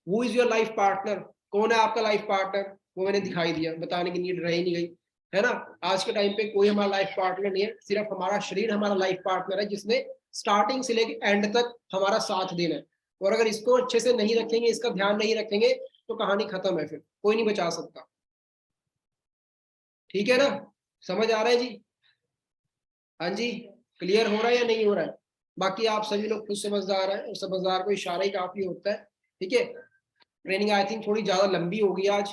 who is your life partner? कौन है आपका लाइफ पार्टनर? वो मैंने दिखाई दिया, बताने की नीड रह ही नहीं गई, है ना। आज के टाइम पे कोई हमारा लाइफ पार्टनर नहीं है, सिर्फ हमारा शरीर हमारा लाइफ पार्टनर है, जिसने स्टार्टिंग से लेकर एंड तक हमारा साथ देना है। और अगर इसको अच्छे से नहीं रखेंगे, इसका ध्यान नहीं रखेंगे, तो कहानी खत्म है, फिर कोई नहीं बचा सकता। ठीक है ना, समझ आ रहा है जी? हाँ जी, क्लियर हो रहा है या नहीं हो रहा है? बाकी आप सभी लोग खुद समझदार हैं, और समझदार को इशारा ही काफी होता है। ठीक है, ट्रेनिंग आई थिंक थोड़ी ज्यादा लंबी होगी आज।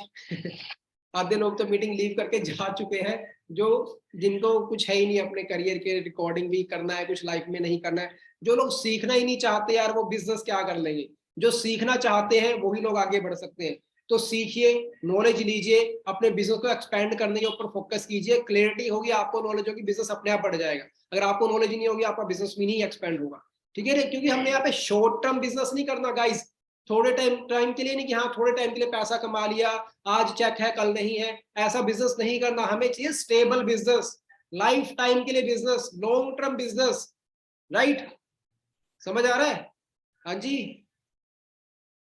आधे लोग तो मीटिंग लीव करके जा चुके हैं, जो जिनको कुछ है ही नहीं अपने करियर के, रिकॉर्डिंग भी करना है, कुछ लाइफ में नहीं करना है। जो लोग सीखना ही नहीं चाहते यार, वो बिजनेस क्या कर लेंगे? जो सीखना चाहते हैं वही लोग आगे बढ़ सकते हैं। तो सीखिए, नॉलेज लीजिए, अपने बिजनेस को एक्सपेंड करने के ऊपर फोकस कीजिए। क्लियरिटी होगी, आपको नॉलेज होगी, बिजनेस अपने आप बढ़ जाएगा। अगर आपको नॉलेज नहीं होगी, आपका बिजनेस भी नहीं एक्सपेंड होगा। ठीक है, क्योंकि हमने यहाँ पे शॉर्ट टर्म बिजनेस नहीं करना गाइस, थोड़े टाइम के लिए नहीं कि हाँ थोड़े टाइम के लिए पैसा कमा लिया, आज चेक है कल नहीं है, ऐसा बिजनेस नहीं करना। हमें चाहिए स्टेबल बिजनेस, लाइफ टाइम के लिए business, long term business, right. समझ आ रहा है? हाँ जी,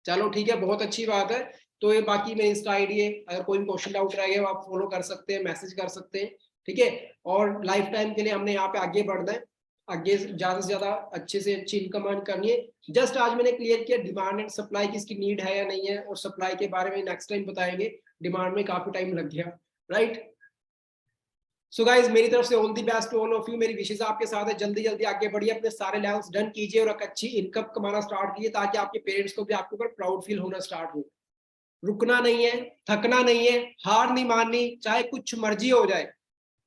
चलो ठीक है, बहुत अच्छी बात है। तो ये बाकी मेरी इंस्टा आईडी है, अगर कोई क्वेश्चन डाउट रह गया आप फॉलो कर सकते हैं, मैसेज कर सकते हैं। ठीक है, और लाइफ टाइम के लिए हमने यहाँ पे आगे बढ़ना है, आगे ज्यादा से ज्यादा अच्छे से अच्छी इनकम अर्न करनी है। जस्ट आज मैंने क्लियर किया डिमांड एंड सप्लाई की, इसकी नीड है या नहीं है, और सप्लाई के बारे में नेक्स्ट टाइम बताएंगे। डिमांड में काफी टाइम लग गया, राइट। सो गाइज मेरी तरफ से all the best to all of you. मेरी विशेष आपके साथ है, जल्दी जल्दी आगे बढ़िए, अपने सारे लेवल्स डन कीजिए और एक अच्छी इनकम कमाना स्टार्ट कीजिए, ताकि आपके पेरेंट्स को भी आपके ऊपर प्राउड फील होना स्टार्ट हो। रुकना नहीं है, थकना नहीं है, हार नहीं माननी, चाहे कुछ मर्जी हो जाए,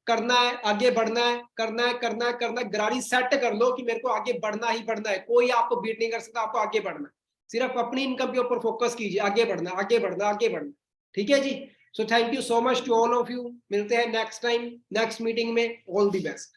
करना है, आगे बढ़ना है, करना है, करना है, करना है। गरारी सेट कर लो कि मेरे को आगे बढ़ना ही बढ़ना है, कोई आपको बीट नहीं कर सकता, आपको आगे बढ़ना है। सिर्फ अपनी इनकम के ऊपर फोकस कीजिए, आगे बढ़ना, आगे बढ़ना, आगे बढ़ना। ठीक है जी। So thank you so much to all of you. मिलते हैं नेक्स्ट टाइम, नेक्स्ट मीटिंग में। All the best.